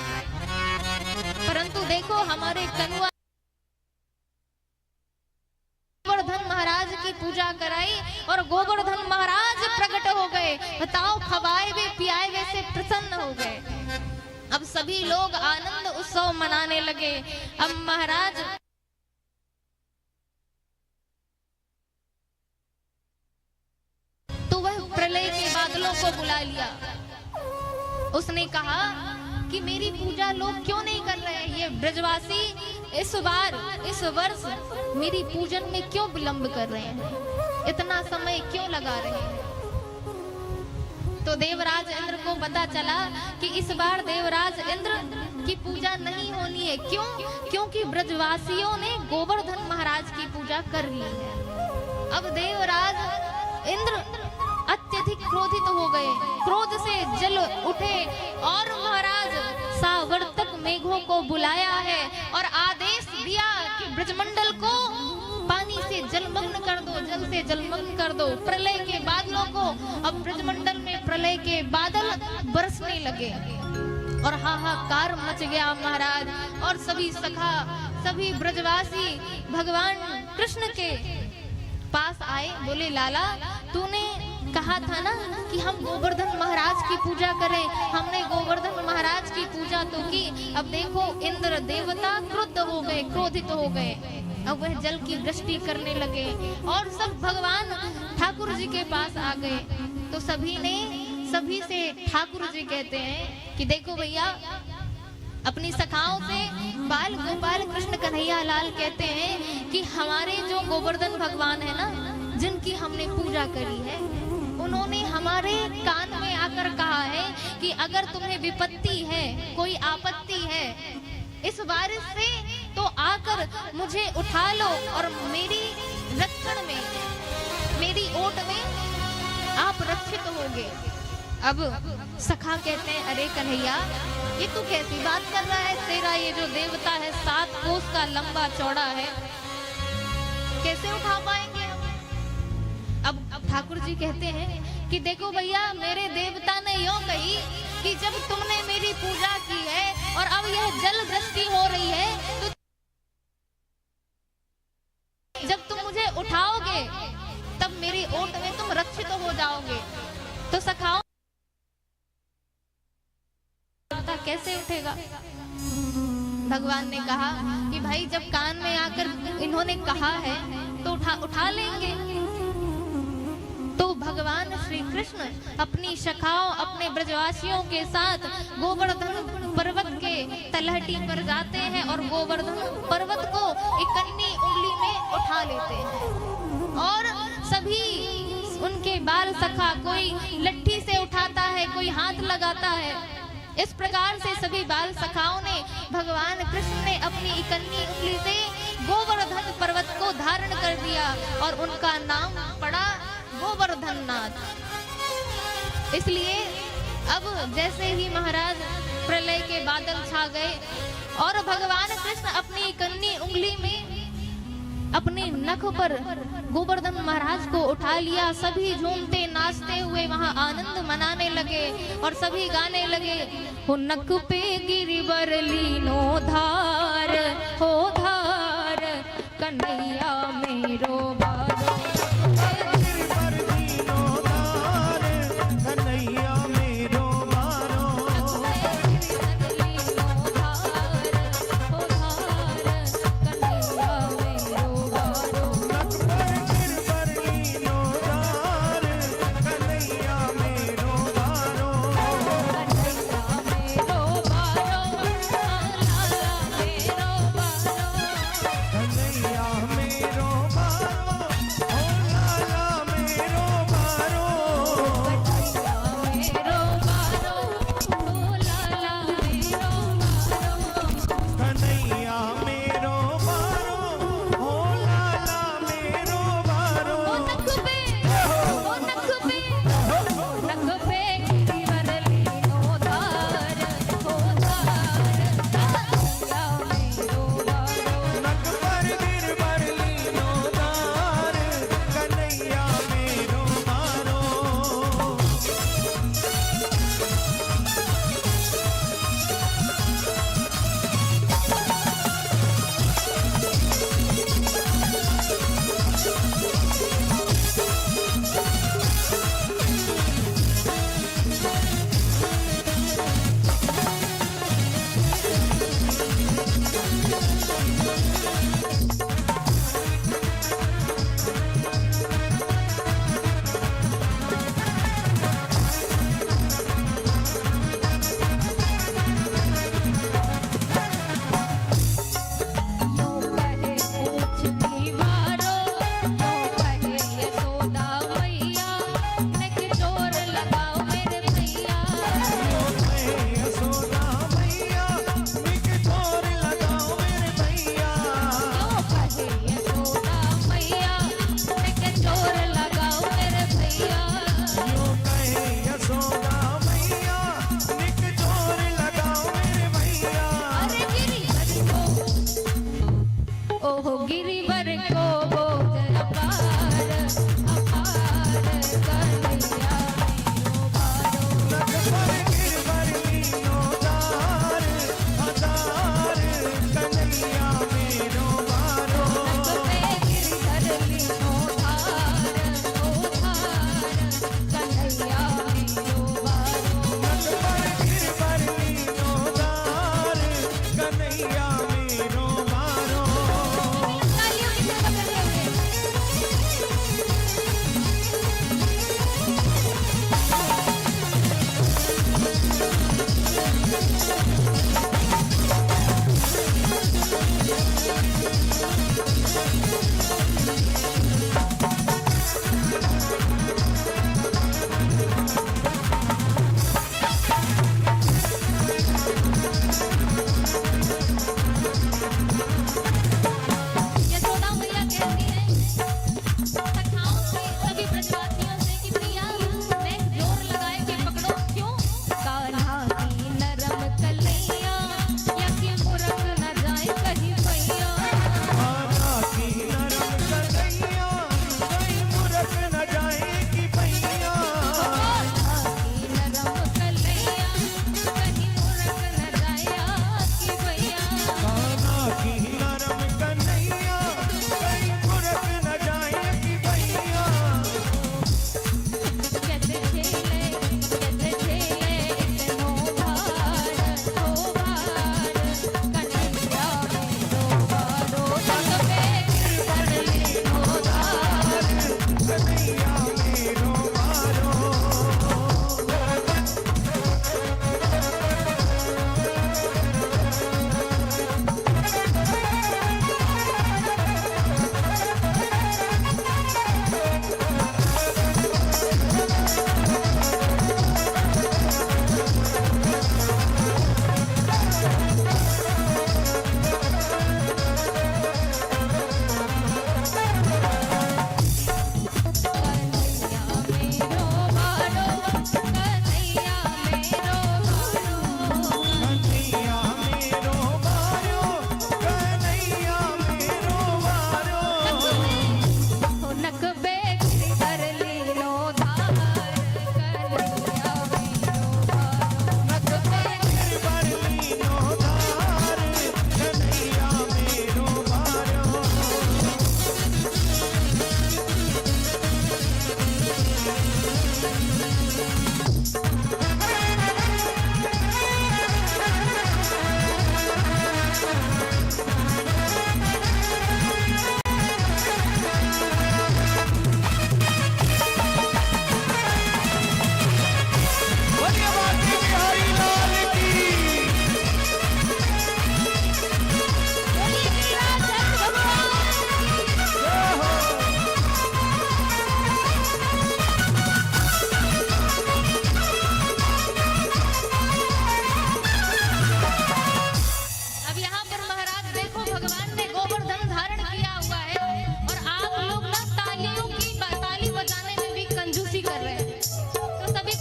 परंतु देखो हमारे कनुआ गोवर्धन महाराज की पूजा कराई और गोवर्धन महाराज प्रकट हो गए। बताओ, खवाए हुए पियाए हुए से प्रसन्न हो गए। अब सभी लोग आनंद उत्सव मनाने लगे। अब महाराज तो वह प्रलय के बादलों को बुला लिया। उसने कहा कि मेरी पूजा लोग क्यों नहीं कर रहे हैं? ये ब्रजवासी इस वर्ष मेरी पूजन में क्यों विलंब कर रहे हैं? इतना समय क्यों लगा रहे हैं? तो देवराज इंद्र को पता चला कि इस बार देवराज इंद्र की पूजा नहीं होनी है। क्यों? क्योंकि ब्रजवासियों ने गोवर्धन महाराज की पूजा कर ली है। अब देवराज इंद्र अत्यधिक क्रोधित हो गए, क्रोध से जल उठे और महाराज सावर्तक मेघों को बुलाया है और आदेश दिया कि ब्रजमंडल को पानी से जलमग्न कर दो, जल से जलमग्न कर दो। प्रलय के बादलों को, अब ब्रजमंडल में प्रलय के बादल बरसने लगे और हाहाकार मच गया महाराज। और सभी सखा, सभी ब्रजवासी भगवान कृष्ण के पास आए, बोले लाला, तूने कहा था ना कि हम गोवर्धन महाराज की पूजा करें। हमने गोवर्धन महाराज की पूजा तो की, अब देखो इंद्र देवता क्रुद्ध हो गए, क्रोधित हो गए। अब वह जल की वृष्टि करने लगे और सब भगवान ठाकुर जी के पास आ गए। तो सभी ने सभी से ठाकुर जी कहते हैं कि देखो भैया, अपनी सखाओं से बाल गोपाल कृष्ण कन्हैया लाल कहते हैं कि हमारे जो गोवर्धन भगवान है ना, जिनकी हमने पूजा करी है, उन्होंने हमारे कान में आकर कहा है कि अगर तुम्हें विपत्ति है, कोई आपत्ति है इस बारिश से, तो आकर मुझे उठा लो और मेरी रक्षण में, मेरी ओट में आप रक्षित होगे। अब सखा कहते हैं, अरे कन्हैया, ये तू कैसी बात कर रहा है? तेरा ये जो देवता है 7 कोस का लंबा चौड़ा है, कैसे उठा पाएंगे हम? अब ठाकुर जी कहते हैं कि देखो भैया, मेरे देवता ने यूं कही कि जब तुमने मेरी पूजा की है और अब यह जल वृष्टि हो रही है, तो जब तुम मुझे उठाओगे तब मेरी ओट में तुम रक्षित हो जाओगे। तो सखाओ कैसे उठेगा? भगवान ने कहा कि भाई, जब कान में आकर इन्होंने कहा है तो उठा लेंगे। तो भगवान श्री कृष्ण अपनी सखाओं, अपने ब्रजवासियों के साथ गोवर्धन पर्वत के तलहटी पर जाते हैं और गोवर्धन पर्वत को इकन्नी उंगली में उठा लेते हैं। और सभी उनके बाल सखा, कोई लट्ठी से उठाता है, कोई हाथ लगाता है। इस प्रकार से सभी बाल सखाओं ने, भगवान कृष्ण ने अपनी इकन्नी उंगली से गोवर्धन पर्वत को धारण कर दिया और उनका नाम पड़ा गोवर्धननाथ। इसलिए अब जैसे ही महाराज प्रलय के बादल छा गए और भगवान कृष्ण अपनी इकन्नी उंगली में अपने नख पर गोवर्धन महाराज को उठा लिया, सभी झूमते नाचते हुए वहां आनंद मनाने लगे और सभी गाने लगे, हो नक पे गिरिवर लीनो धार, हो धार कन्हैया मेरो बारो, गिरवर लीनो धार, कन्हैया मेरो बारो। लीनो धार, हो धार कन्हैया मेरो बारो। नक पर गिरवर लीनो धार, कन्हैया मेरो बारो। कन्हैया मेरो बारो, लाला मेरो बारो। कन्हैया मेरो बारो,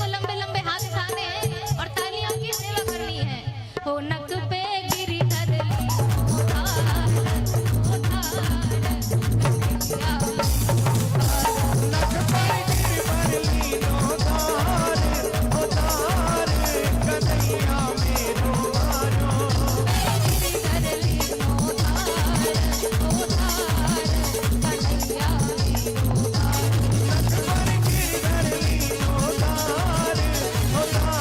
को लंबे लंबे हाथ उठाने हैं और तालियों की सेवा करनी है। हो नक पे गिरिधर ली उधार, नख पर गिरवर लीनो धार, उधार कन्हैया मेरो वारो। गिरिधर लीनो धार, उधार कन्हैया मेरो वारो। नख पर गिरवर लीनो धार,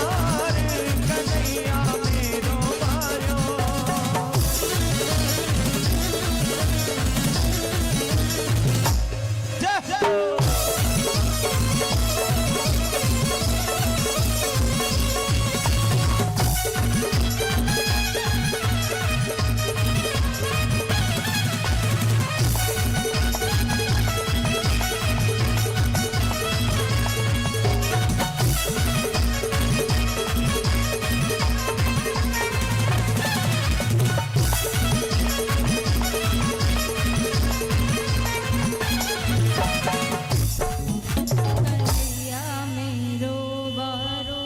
उधार कन्हैया मेरो वारो। कन्हैया मेरो वारो।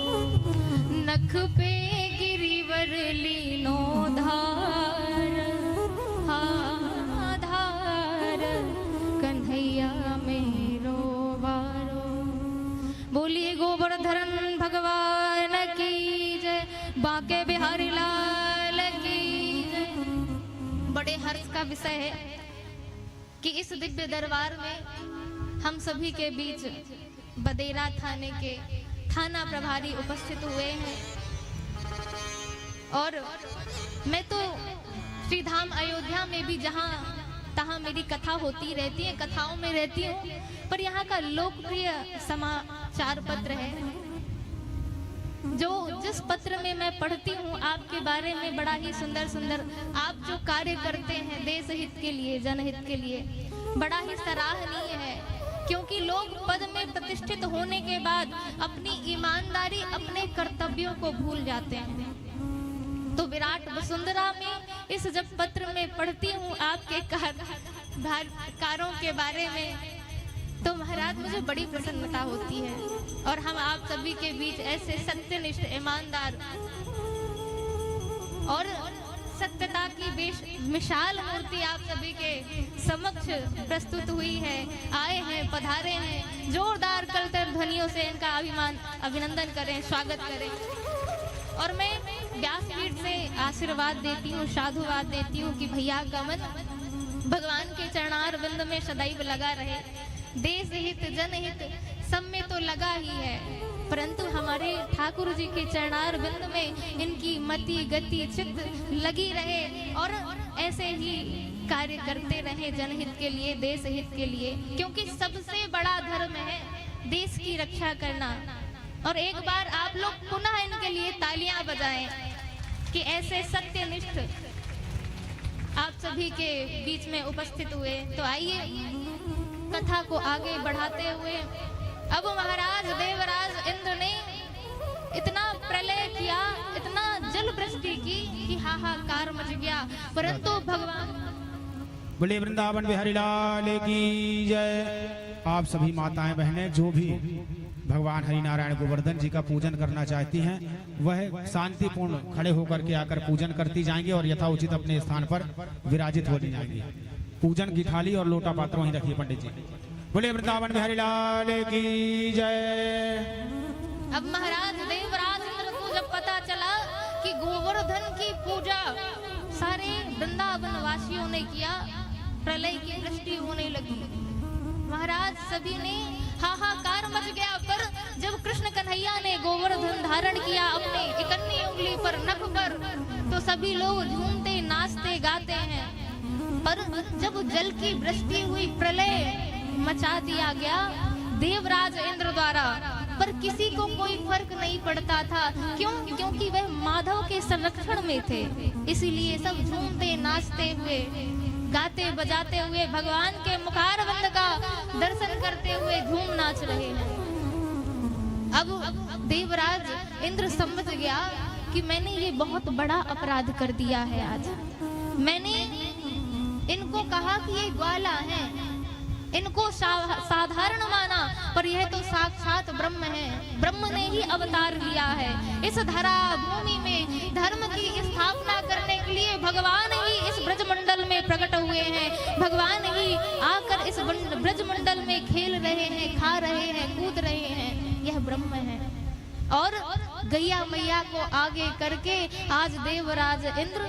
नख पे गिरिवर लीनो धार, हाँ धार कन्हैया मेरो वारो। बोलिए गोवर्धन भगवान की जय, बांके बिहारी लाल की जय। बड़े हर्ष का विषय है कि इस दिव्य दरबार में हम सभी के बीच बदेरा थाने के थाना प्रभारी उपस्थित हुए हैं। और मैं तो श्री धाम अयोध्या में भी जहाँ तहाँ मेरी कथा होती रहती है, कथाओं में रहती हूँ, पर यहाँ का लोकप्रिय समाचार पत्र है जो जिस पत्र में मैं पढ़ती हूँ आपके बारे में बड़ा ही सुंदर सुंदर आप जो कार्य करते हैं देश हित के लिए, जनहित के लिए, बड़ा ही सराहनीय है। क्योंकि लोग पद में प्रतिष्ठित होने के बाद अपनी ईमानदारी, अपने कर्तव्यों को भूल जाते हैं। तो विराट वसुंधरा में इस जब पत्र में पढ़ती हूँ आपके कारों के बारे में, तो महाराज मुझे बड़ी प्रसन्नता होती है। और हम आप सभी के बीच ऐसे सत्यनिष्ठ, ईमानदार और सत्यता की विशाल मूर्ति आप सभी के समक्ष प्रस्तुत हुई है, आए हैं, पधारे हैं। जोरदार करताल ध्वनियों से इनका अभिनंदन करें, स्वागत करें। और मैं व्यासपीठ से आशीर्वाद देती हूँ, साधुवाद देती हूँ कि भैया का मन भगवान के चरणार बिंद में सदैव लगा रहे। देश हित, जनहित सब में तो लगा ही है, परंतु हमारे ठाकुर जी के चरणार बिंद में इनकी मति, गति, चित्त लगी रहे और ऐसे ही कार्य करते रहे जनहित के लिए, देश हित के लिए। क्योंकि सबसे बड़ा धर्म है देश की रक्षा करना। और एक बार आप लोग पुनः इनके लिए तालियां बजाएं कि ऐसे सत्यनिष्ठ आप सभी के बीच में उपस्थित हुए। तो आइए कथा को आगे बढ़ाते हुए, अब महाराज देवराज इंद्र ने इतना प्रलय किया, इतना जल वृष्टि की कि हाहाकार मच गया, परंतु भगवान बोले वृंदावन बिहारी लाल की जय। आप सभी माताएं बहनें जो भी भगवान हरिनारायण गोवर्धन जी का पूजन करना चाहती हैं वह शांतिपूर्ण खड़े होकर के आकर पूजन करती जाएंगे और यथाउचित अपने स्थान पर विराजित हो जाएंगे। पूजन की थाली और लोटा पात्र वहीं रखिए पंडित जी। बोले वृंदावन बिहारी लाल की जय। अब महाराज देवराज इंद्र को जब पता चला कि गोवर्धन की पूजा सारे वृंदावन वासियों ने किया, प्रलय की वृष्टि होने लगी। महाराज सभी ने हाहाकार मच गया। पर जब कृष्ण कन्हैया ने गोवर्धन धारण किया अपने इकन्नी उंगली पर, नख पर, तो सभी लोग झूमते, नाचते, गाते हैं। पर जब जल की वृष्टि हुई, प्रलय मचा दिया गया देवराज इंद्र द्वारा, पर किसी को कोई फर्क नहीं पड़ता था। क्यों? क्योंकि वह माधव के संरक्षण में थे। इसीलिए सब झूमते, नाचते हुए, गाते बजाते हुए भगवान के मुखारविंद का दर्शन करते हुए झूम नाच रहे हैं। अब देवराज इंद्र समझ गया कि मैंने ये बहुत बड़ा अपराध कर दिया है। आज मैंने इनको कहा कि ये ग्वाला हैं, इनको साधारण माना, पर यह तो साक्षात ब्रह्म है। ब्रह्म ने ही अवतार लिया है। इस धरा भूमि में धर्म की स्थापना करने के लिए भगवान ही इस ब्रजमंडल में प्रकट हुए हैं। भगवान ही आकर इस ब्रजमंडल में खेल रहे हैं, खा रहे हैं, कूद रहे हैं। यह ब्रह्म है। और गैया मैया को आगे करके आज देवराज इंद्र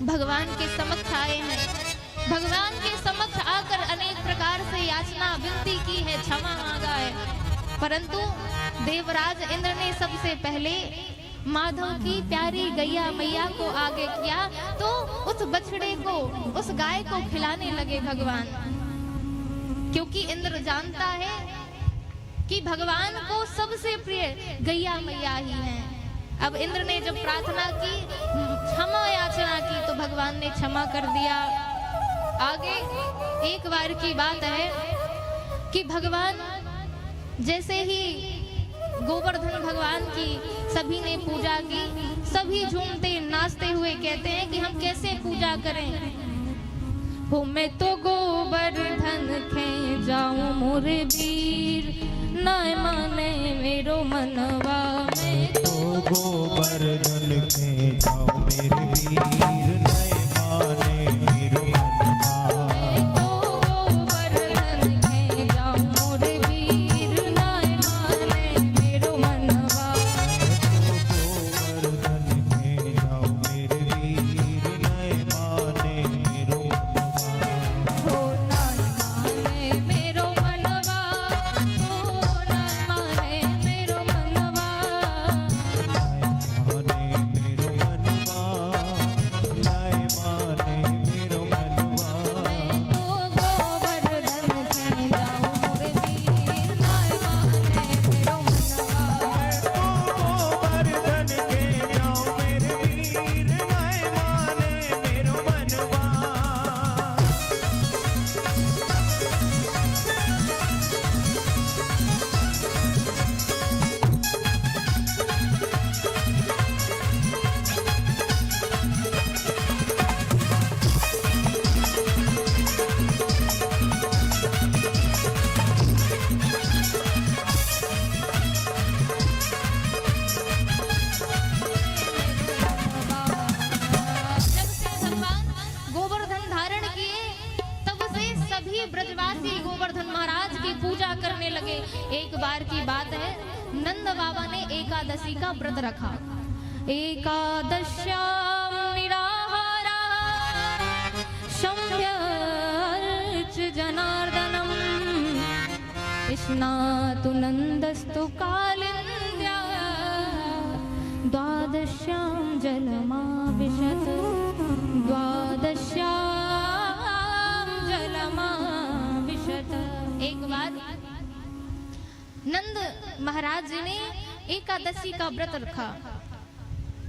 भगवान के समक्ष आए हैं। भगवान के समक्ष आकर अनेक प्रकार से याचना विनती की है, क्षमा मांगा है। परंतु देवराज इंद्र ने सबसे पहले माधव की प्यारी गैया मैया को आगे किया, तो उस बछड़े को, उस गाय को खिलाने लगे भगवान। क्योंकि इंद्र जानता है कि भगवान को सबसे प्रिय गैया मैया ही है। अब इंद्र ने जब प्रार्थना की, क्षमा याचना की, तो भगवान ने क्षमा कर दिया। आगे एक बार की बात है कि भगवान जैसे ही गोवर्धन भगवान की सभी ने पूजा की, सभी झूमते नाचते हुए कहते हैं कि हम कैसे पूजा करें। हो मैं तो गोवर्धन खे जाऊं मोरे वीर, ना माने मेरो मनवा। मैं तो गोवर्धन के जाओ मेरे वीर, नए माने मेरो मनवा। मैं तो गोवर्धन के जाऊं मोरे वीर, नए माने मेरो मनवा। गोवर्धन के जाओ मेरे वीर, नए माने मेरो मनवा। हो नए माने मेरो मनवा, हो नए माने मेरो मनवा। माने मेरो मनवा, नए माने मेरो मनवा। मैं तो गोवर्धन के जाऊं मोरे वीर, नए माने मेरो मनवा। गोवर्धन के जाओ मेरे वीर, नए माने मेरो मनवा। जब से भगवान गोवर्धन धारण किए, तब से सभी ब्रजवासी गोवर्धन महाराज की पूजा करने लगे। एक बार की बात है, नंद बाबा ने एकादशी का व्रत रखा। एकादश्याम निराहारा शम्भ्यर्च जनार्दनम, स्नातु नंदस्तु कालिन्द्या, द्वादश्यां जलमाविशत, द्वादश्यां जलमाविशत। एक बार नंद महाराज जी ने एकादशी का व्रत रखा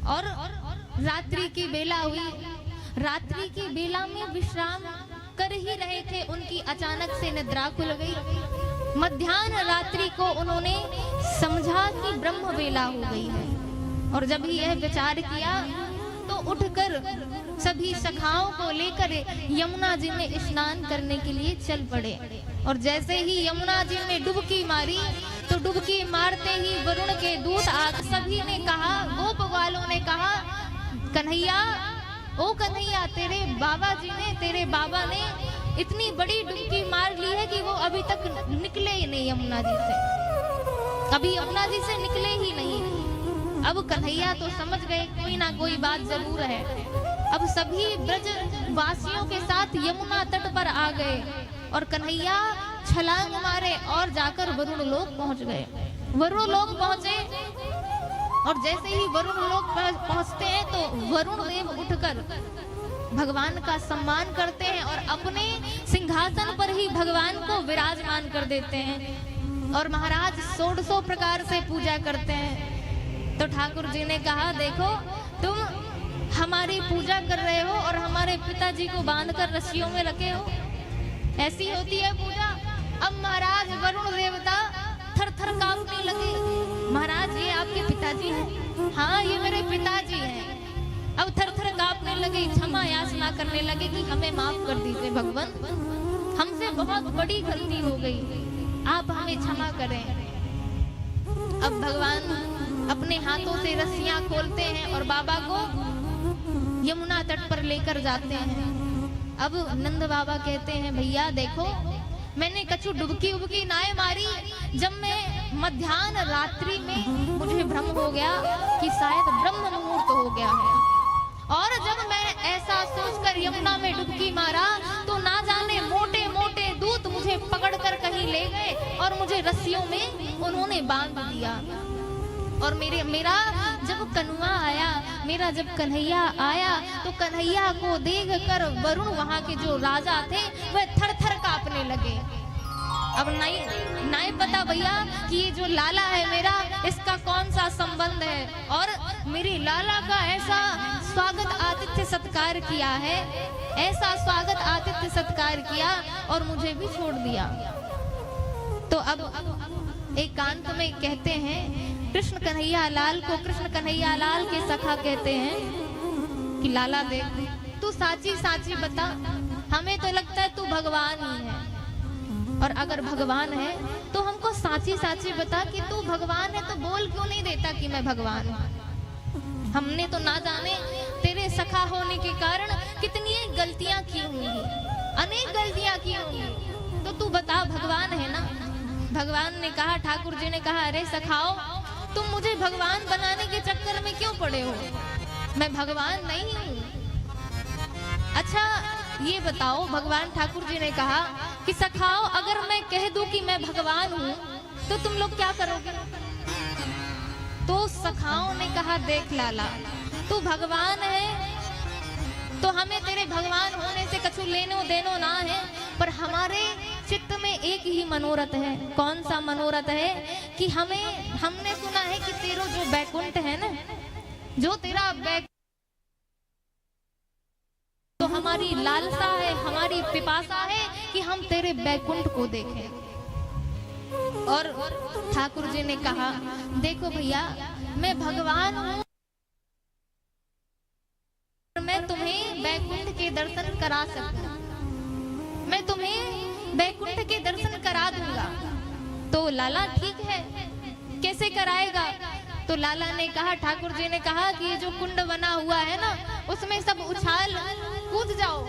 और रात्रि की बेला हुई। रात्रि की बेला में विश्राम कर ही रहे थे, उनकी अचानक से निद्रा खुल गई। मध्याह्न रात्रि को उन्होंने समझा कि ब्रह्म बेला हो गई है, और जब ही यह विचार किया तो उठकर सभी सखाओं को लेकर यमुना जी में स्नान करने के लिए चल पड़े। और जैसे ही यमुना जी में डुबकी मारी, तो डुबकी मारते ही वरुण के दूत सभी ने कहा, गोप ग्वालों ने कहा, कन्हैया, ओ कन्हैया, तेरे बाबा जी ने, तेरे बाबा ने इतनी बड़ी डुबकी मार ली है कि वो अभी तक निकले ही नहीं यमुना जी से, अभी यमुना जी से निकले ही नहीं। अब कन्हैया तो समझ गए कोई ना कोई बात जरूर है। अब सभी ब्रज वासियों के साथ यमुना तट पर आ गए और कन्हैया छलांग मारे और जाकर वरुण लोक पहुंच गए। वरुण लोक पहुंचे और जैसे ही वरुण लोक पहुंचते हैं तो वरुण देव उठकर भगवान का सम्मान करते हैं और अपने सिंहासन पर ही भगवान को विराजमान कर देते हैं और महाराज 100 प्रकार से पूजा करते हैं। तो ठाकुर जी ने कहा, देखो तुम हमारी पूजा कर रहे हो और हमारे पिताजी को बांधकर रस्सियों में रखे हो, ऐसी होती है पूजा। अब महाराज वरुण देवता थर थर कांपने लगे। महाराज, ये आपके पिताजी हैं? हाँ, ये मेरे पिताजी हैं। अब थर थर कांपने लगे, क्षमा याचना करने लगे कि हमें माफ कर दीजिए भगवान, हमसे बहुत बड़ी गलती हो गई। आप हमें क्षमा करें। अब भगवान अपने हाथों से रस्सियां खोलते हैं और बाबा को यमुना तट पर लेकर जाते हैं। अब नंद बाबा कहते हैं भैया देखो, मैंने कछु डुबकी उबकी नाय मारी, जब मैं मध्याह्न रात्रि में मुझे भ्रम हो गया कि शायद ब्रह्म मुहूर्त हो गया है, और जब मैंने ऐसा सोचकर यमुना में डुबकी मारा तो ना जाने मोटे मोटे दूत मुझे पकड़कर कहीं ले गए और मुझे रस्सियों में उन्होंने बांध दिया। और मेरा जब कन्हैया आया, मेरा जब कन्हैया आया तो कन्हैया को देखकर वरुण वहां के जो राजा थे वह थर थर कांपने लगे। अब नहीं पता भैया कि ये जो लाला है मेरा, इसका कौन सा संबंध है, और मेरी लाला का ऐसा स्वागत आतिथ्य सत्कार किया है, ऐसा स्वागत आतिथ्य सत्कार किया और मुझे भी छोड़ दिया। तो अब एकांत में कहते हैं कृष्ण कन्हैया लाल को, कृष्ण कन्हैया लाल के सखा कहते हैं कि लाला देख, तू साची साची बता, हमें तो लगता है तू भगवान ही है, और अगर भगवान है तो हमको साची साची बता कि तू भगवान है, तो बोल क्यों नहीं देता कि मैं भगवान हूँ। हमने तो ना जाने तेरे सखा होने के कारण कितनी गलतियां की होंगी, अनेक गलतियां की होंगी, तो तू बता भगवान है ना। भगवान ने कहा, ठाकुर जी ने कहा, अरे सखाओ, तुम मुझे भगवान बनाने के चक्कर में क्यों पड़े हो, मैं भगवान नहीं हूँ। अच्छा ये बताओ, भगवान ठाकुर जी ने कहा कि सखाओ, अगर मैं कह दूं कि मैं भगवान हूँ तो तुम लोग क्या करोगे। तो सखाओं ने कहा, देख लाला, तू भगवान है तो हमें तेरे भगवान होने से कछु लेनो देनो ना है, पर हमारे चित्त में एक ही मनोरथ है। कौन सा मनोरथ है कि हमने सुना है कि तेरो जो बैकुंठ है ना, जो तेरा तो हमारी लालसा है, हमारी पिपासा है कि हम तेरे बैकुंठ को देखें। और ठाकुर जी ने कहा, देखो भैया, मैं भगवान हूँ, मैं तुम्हें बैकुंठ के दर्शन करा सकता, मैं तुम्हें बैकुंठ के दर्शन करा दूंगा। तो लाला ठीक है, कैसे कराएगा। तो लाला ने कहा, ठाकुर जी ने कहा कि ये जो कुंड बना हुआ है ना, उसमें सब उछाल कूद जाओ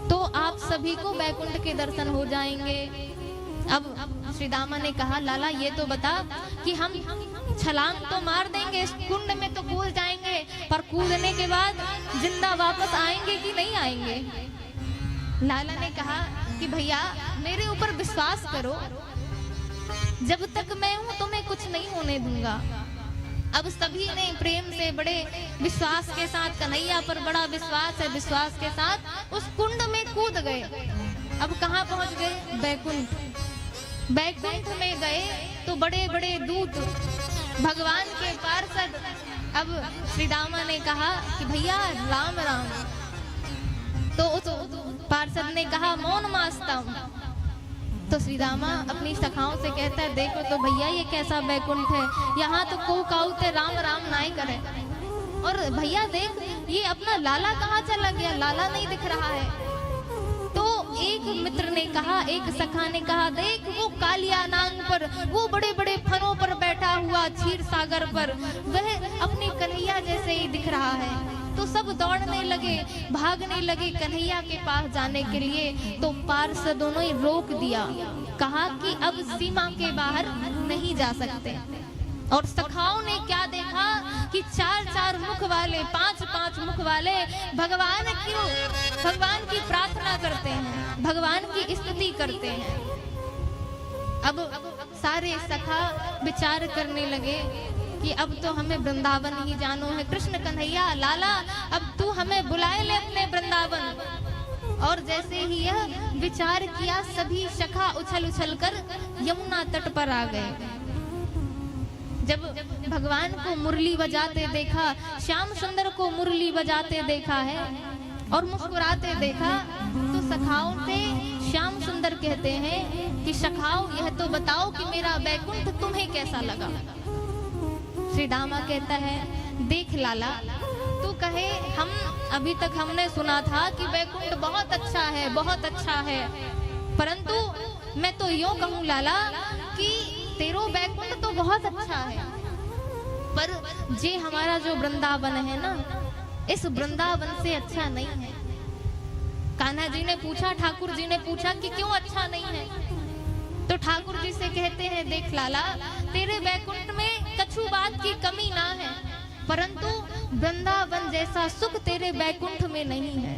तो आप सभी को बैकुंठ के दर्शन हो जाएंगे। अब श्री दामा ने कहा, लाला ये तो बता कि हम छलांग तो मार देंगे, इस कुंड में तो कूद जाएंगे, पर कूदने के बाद जिंदा वापस आएंगे कि नहीं आएंगे। लाला ने कहा कि भैया मेरे ऊपर विश्वास करो, जब तक मैं हूं तुम्हें कुछ नहीं होने दूंगा। अब सभी ने प्रेम से, बड़े विश्वास के साथ, कन्हैया पर बड़ा विश्वास है, विश्वास के साथ उस कुंड में कूद गए। अब कहाँ पहुंच गए, बैकुंठ। बैकुंठ में गए तो बड़े बड़े दूत, भगवान के पार्षद। अब श्री दामा ने कहा कि भैया राम राम। तो उस पार्षद ने कहा, मौन मास्तम। तो श्री दामा अपनी सखाओं से कहता है, देखो तो भैया ये कैसा बैकुंठ है, यहाँ तो को काउते राम राम नाई करे। और भैया देख, ये अपना लाला कहाँ चला गया, लाला नहीं दिख रहा है। तो एक मित्र ने कहा, एक सखा ने कहा, देख वो कालिया नांग पर, वो बड़े बड़े फनों पर बैठा हुआ क्षीर सागर पर, वह अपनी कन्हैया जैसे ही दिख रहा है। तो सब दौड़ने लगे, भागने लगे कन्हैया के पास जाने के लिए। तो पार्षदों ने रोक दिया, कहा कि अब सीमा के बाहर नहीं जा सकते। और सखाओं ने क्या देखा कि 4-4 मुख वाले, 5-5 मुख वाले भगवान की प्रार्थना करते हैं, भगवान की स्तुति करते हैं। अब सारे सखा विचार करने लगे कि अब तो हमें वृंदावन ही जानो है। कृष्ण कन्हैया लाला, अब तू हमें बुलाए ले अपने वृंदावन। और जैसे ही यह विचार किया, सभी सखा उछल उछल कर यमुना तट पर आ गए। जब भगवान को मुरली बजाते देखा, श्याम सुंदर को मुरली बजाते देखा है और मुस्कुराते देखा, तो सखाओं से श्याम सुंदर कहते हैं कि सखाओ यह तो बताओ कि मेरा बैकुंठ तुम्हें कैसा लगा। श्री दामा कहता है, देख लाला, तू कहे, हम अभी तक हमने सुना था कि बैकुंठ बहुत अच्छा है, बहुत अच्छा है, परंतु मैं तो यूं कहूँ लाला कि तेरो बैकुंठ तो बहुत अच्छा है, पर जे हमारा जो वृंदावन है ना, इस वृंदावन से अच्छा नहीं है। कान्हा जी ने पूछा, ठाकुर जी ने पूछा कि क्यों अच्छा नहीं है? तो ठाकुर जी से कहते हैं, देख लाला, तेरे बैकुंठ में कछु बात की कमी ना है, परंतु वृंदावन जैसा सुख तेरे बैकुंठ में नहीं है।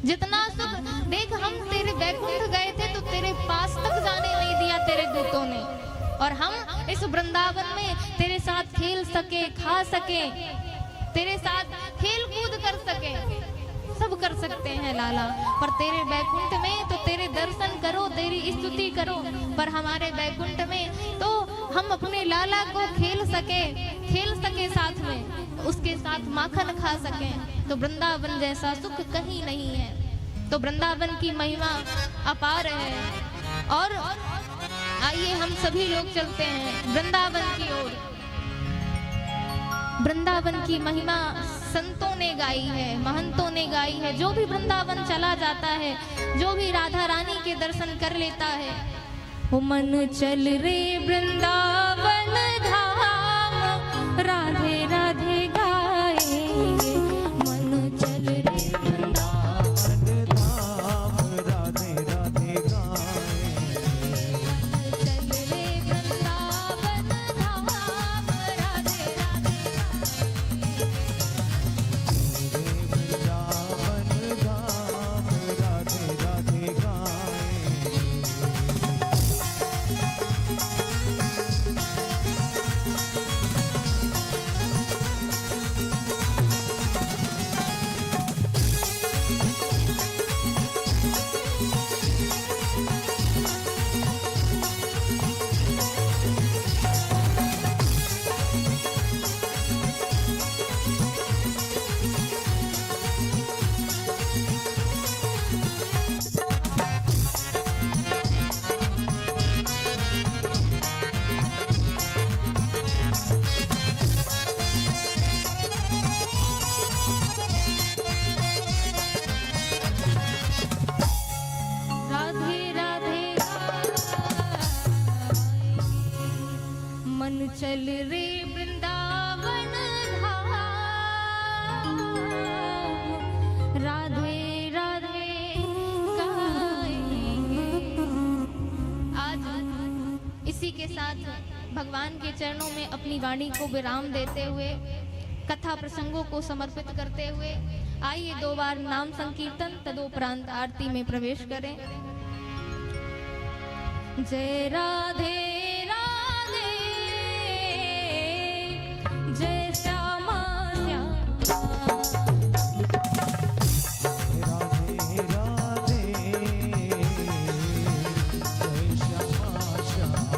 जितना सुख, देख हम तेरे बैकुंठ गए थे तो तेरे पास तक जाने नहीं दिया तेरे दूतों ने, और हम इस वृंदावन में तेरे साथ खेल सके, खा सके, तेरे साथ खेल कूद कर सके, सब कर सकते हैं लाला। पर तेरे बैकुंठ में तो तेरे दर्शन करो, तेरी स्तुति करो, पर हमारे बैकुंठ में तो हम अपने लाला को खेल सके साथ में, उसके साथ माखन खा सके, तो वृंदावन जैसा सुख कहीं नहीं है। तो वृंदावन की महिमा अपार है। और आइए हम सभी लोग चलते हैं वृंदावन की ओर। वृंदावन की महिमा संतों ने गाई है, महंतों ने गाई है। जो भी वृंदावन चला जाता है, जो भी राधा रानी के दर्शन कर लेता है, वो मन चल रे वृंदावन धाम, राधे राधे गाए, मन चल रे वृंदावन धाम, राधे राधे गाए, चल रे वृंदावन धाम, राधे राधे वृंदावन धाम, राधे राधे गाए। राधे राधे मन चल रे वृंदावन धाम, राधे राधे गाएंगे। आज इसी के साथ भगवान के चरणों में अपनी वाणी को विराम देते हुए, कथा प्रसंगों को समर्पित करते हुए, आइए 2 बार नाम संकीर्तन तदोपरांत आरती में प्रवेश करें। जय राधे राधे, जय श्यामा श्यामा, राधे राधे, जय श्यामा श्यामा,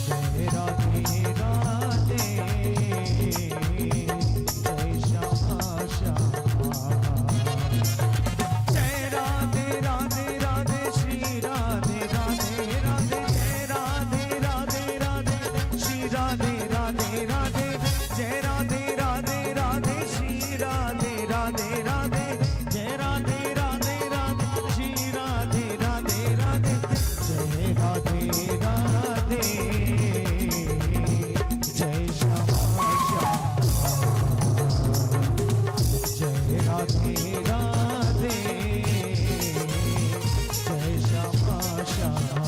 जय राधे राधे, जय श्यामा श्यामा, जय राधे राधे राधे, श्री राधे राधे राधे, जय राधे राधे राधे, श्री राधे राधे राधे, जय राधे राधे राधे, श्री राधे राधे राधे, जय राधे राधे राधे, श्री राधे राधे राधे, जय राधे राधे, जय श्यामा श्यामा, जय राधे राधे, जय श्यामा श्यामा।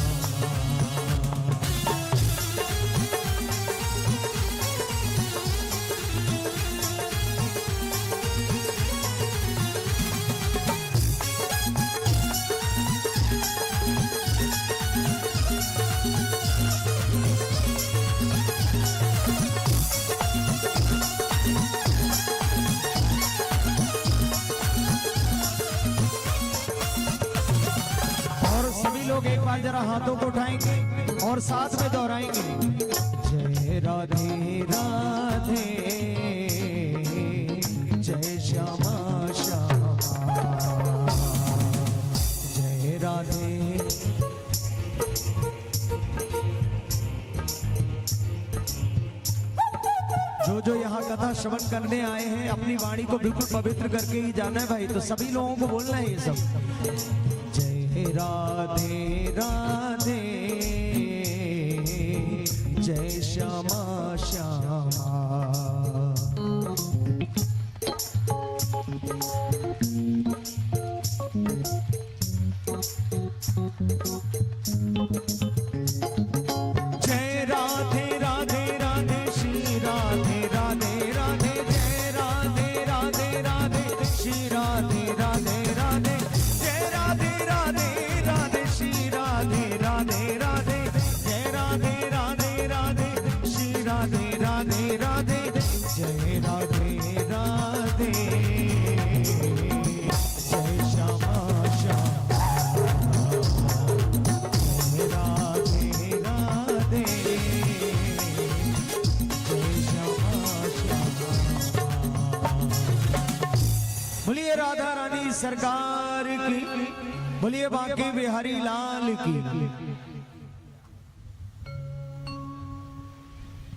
और सभी लोग एक बार जरा हाथों को उठाएंगे और साथ में दोहराएंगे, जय राधे राधे, जय श्यामा श्यामा, जय राधे। जो यहाँ कथा श्रवण करने आए हैं, अपनी वाणी को बिल्कुल पवित्र करके ही जाना है भाई। तो सभी लोगों को बोलना है ये सब, जय राधे राधे जय श्यामा श्यामा। जय राधे राधे राधे श्री राधे राधे राधे जय राधे राधे राधे श्री राधे राधे राधे जय राधे राधे राधे श्री राधे राधे राधे जय राधे राधे राधे श्री राधे राधे राधे जय राधे राधे जय श्यामा श्यामा। जय राधे राधे जय श्यामा श्यामा। बोलिए राधा रानी सरकार की, बोलिए बांके बिहारी लाल की।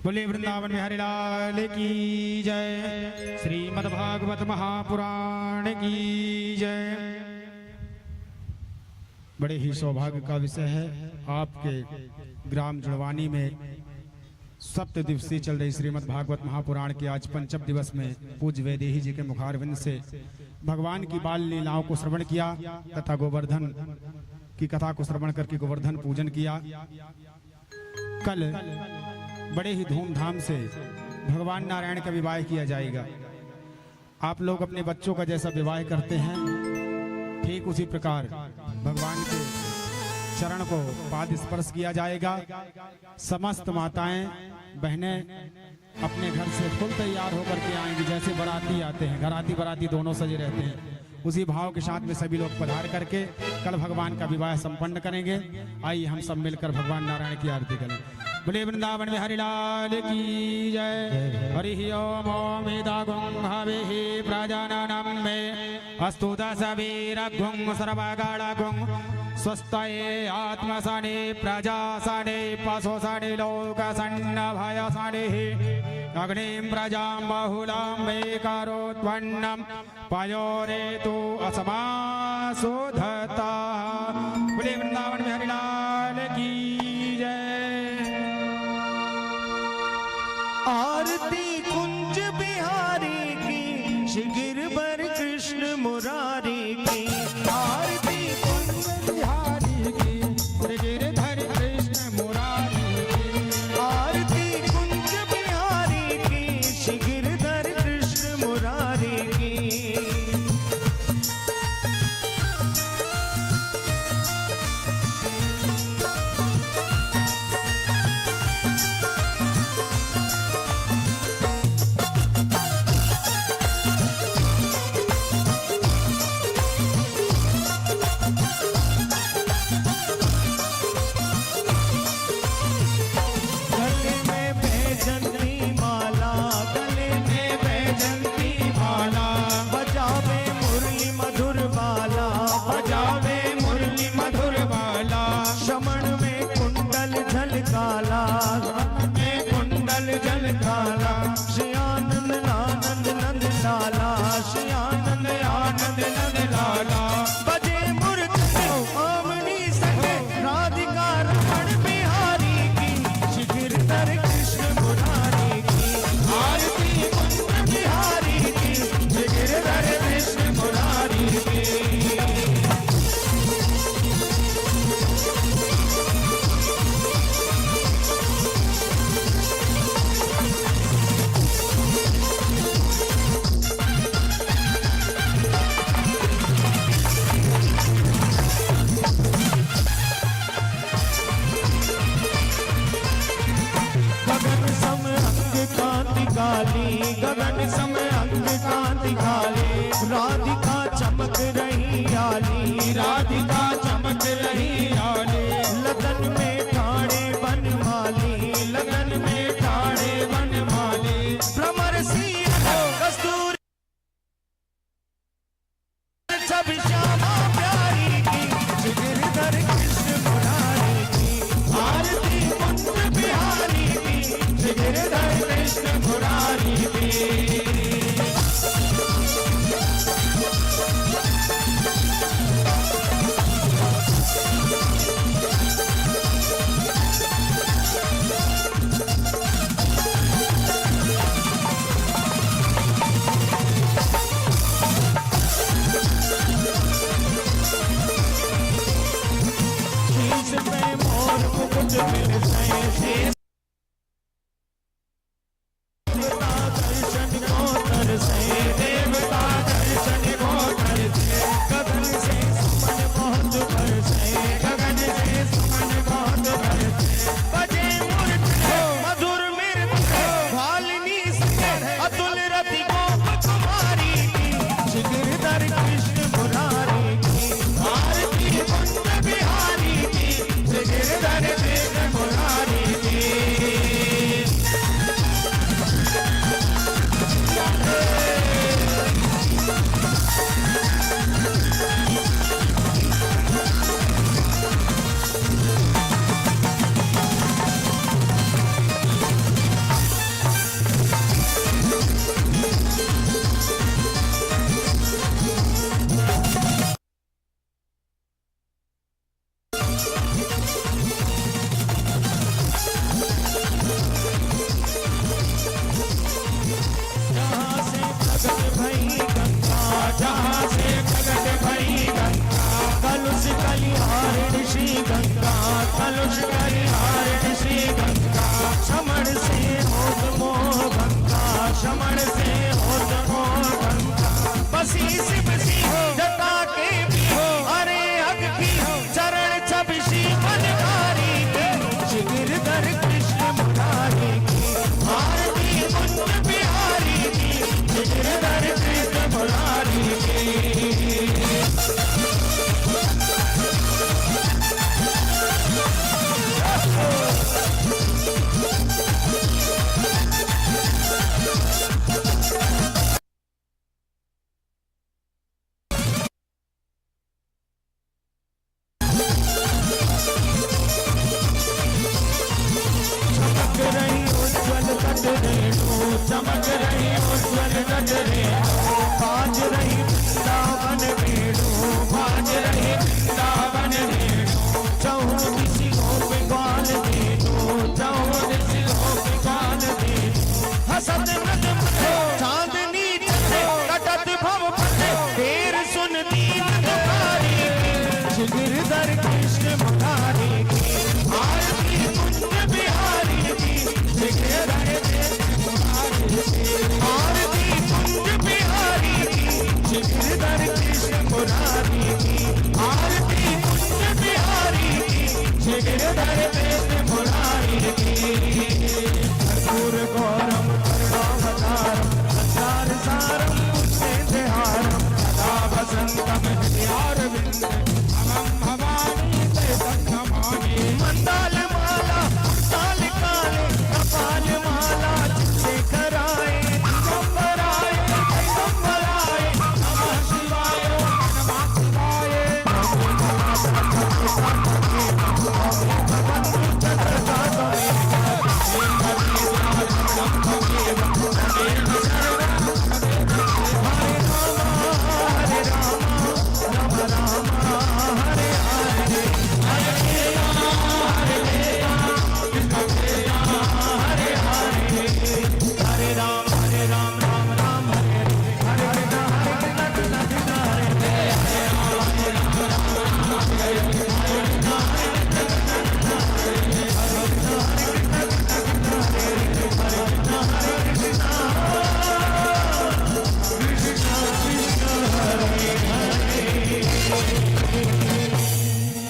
बोले वृंदावन बिहारी लाल की जय। श्रीमद् भागवत महापुराण की जय। बड़े ही सौभाग्य का विषय है, आपके ग्राम जुड़वानी में सप्त दिवसीय चल रही श्रीमद् भागवत महापुराण के आज पंचम दिवस में पूज्य वैदेही जी के मुखारविंद से भगवान की बाल लीलाओं को श्रवण किया तथा गोवर्धन की कथा को श्रवण करके गोवर्धन पूजन किया। कल बड़े ही धूमधाम से भगवान नारायण का विवाह किया जाएगा। आप लोग अपने बच्चों का जैसा विवाह करते हैं ठीक उसी प्रकार भगवान के चरण को पाद स्पर्श किया जाएगा। समस्त माताएं बहनें अपने घर से फुल तैयार होकर के आएंगी, जैसे बाराती आते हैं, घराती बाराती दोनों सजे रहते हैं, उसी भाव के साथ में सभी लोग पधार करके कल भगवान का विवाह संपन्न करेंगे। आइए हम सब मिलकर भगवान नारायण की आरती करें। बोले वृंदावन बिहारी लाल की जय। हरि ओम ओम इदागुं हविहि प्रजाननं मे अस्तु दशवीरगुं सर्वगणगुं स्वस्तये आत्मसने प्रजासने पशुसने लोकसन्नभयसने अग्निं प्रजां बहुलां मे करोत्वन्नं पयोरेतु असमासुधता। बोले वृंदावन बिहारी लाल की आरती कुंज बिहारी की गिरबर कृष्ण मुरारी की। आरती कुंज बिहारी की गिरधर कृष्ण मुरारी की। आरती कुंज बिहारी की गिरधर कृष्ण मुरारी की। गगन सम अंग कांति काले राधिका चमक रही आली। राधिका चमक रही आली। लगन में ठाणे बनमाली। लगन में ठाणे बनमाली। भ्रमर सी कस्तूरी सब श्यामा प्यारी की गिरधर कृष्ण मुरारी की। आरती कुंज बिहारी की गिरधर कृष्ण मुरारी की। रेणु चमक रही उज्ज्वल नजरें बाज रही वृंदावन वेणु बाज रही वृंदावन वेणु चौन किसी गोप ग्वाल देनु चौन किसी गोप ग्वाल देनु हसत नद मते चांदनी चले कटत भव पते देर सुनती नगारी गिरधर कृष्ण मुरारी की आरती कुंज बिहारी की गिरधर कृष्ण मुरारी की आरती कुंज बिहारी की गिरधर कृष्ण मुरारी की आरती कुंज बिहारी की गिरधर कृष्ण मुरारी की कर्पूर गौरम करुणावतारम संसार सारम पुष्पे हारम सदा वसंतम हृदयारविंद मंदाल माला ताल काले कपाल माला जिसे कराए दिगंबर आए नमः शिवाय नमः शिवाय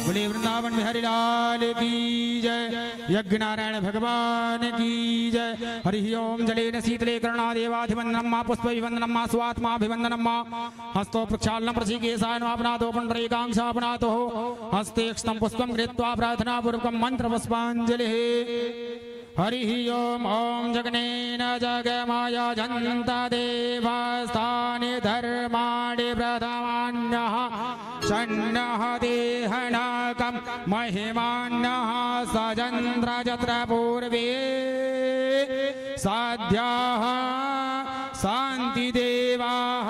बोले वृंदावन बिहारी लाल की जय। यज्ञ नारायण भगवान की जय। हरि ओम जलेन शीतले कर्णादेवाधिवंदनम मा पुष्पविवंदनम मा स्वात्माभिवंदनम मा हस्तो प्रक्षालनं प्रसीकेशाय नमापनातो पुण्डरीकांक्षापनातो हस्ते क्षतं पुष्पं कृत्वा प्रार्थनापूर्वकं मन्त्रपुष्पाञ्जलिः। हरि ओम ओम जगनेन जगमाया जन्ता देवास्तानि धर्माणि प्रथमान्यः षण्णः देहनाकं महिमान्यः सजन्द्र जत्र पूर्वे साध्याः शान्तिदेवाः।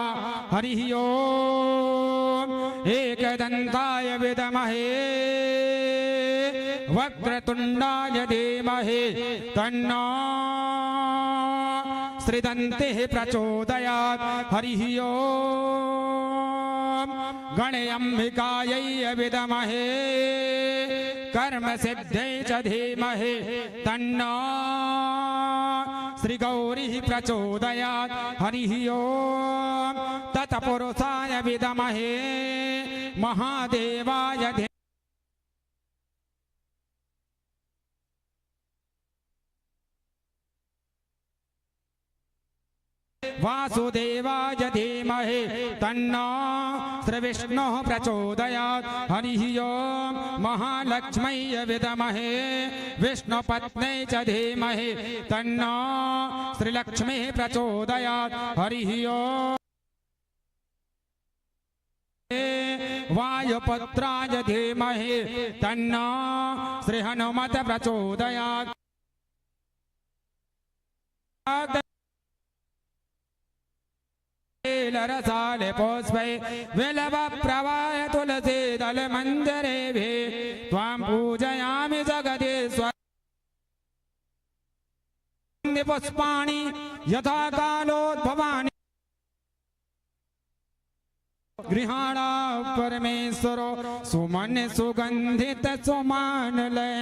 हरि ओम एकदन्ताय विद्महे वक्रतुण्डाय धीमहि तन्नो श्रीदन्तिः प्रचोदयात्। हरि ओम गणेऽम्बिकायै विद्महे कर्मसिद्ध्यै च धीमहि तन्नो श्रीगौरिः प्रचोदयात्। हरि ओम तत्पुरुषाय विद्महे महादेवाय धीमहि वासुदेवाय धीमहि तन्नो श्रीविष्णुः प्रचोदयात्। हरि ओम महालक्ष्मै विद्महे विष्णुपत्न्यै च धीमहि तन्नो श्रीलक्ष्मीः प्रचोदयात्। हरि ओम वायुपुत्राय धीमहि तन्नो श्रीहनुमत प्रचोदयात्। रसाले पुष्पै विलव प्रवाय तुलसी दल मंजरे भी त्वां पूजयामि जगदीश्वर पुष्पाणि यथा कालोद्भवानि गृहाणा परमेश्वरो सुमन सुगंधित सुमान लय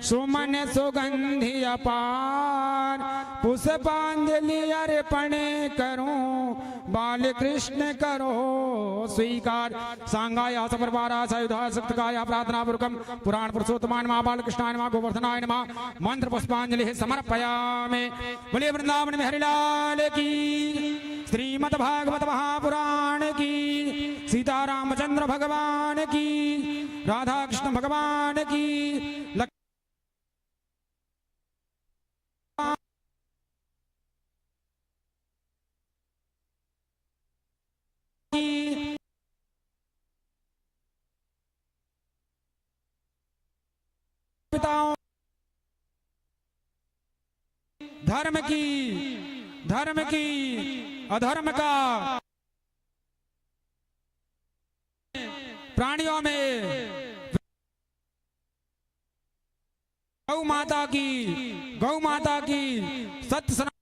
सुमन सुगंधि अपार पुष्पांजलि अर्पण करूं बाल कृष्ण करो स्वीकार। सांगाया सपरवारा सायुधा सप्तकाया प्रार्थना पूर्वकम पुराण पुरुषोत्तमाय नमः बालकृष्णाय नमः गोवर्धनाय नमः मंत्र पुष्पांजलि समर्पयामि। बोले वृंदावन में हरिलाल की श्रीमद् भागवत महापुराण की सीतारामचंद्र भगवान की राधा कृष्ण भगवान की धर्म की अधर्म का प्राणियों में गौ माता की सत्य सनातन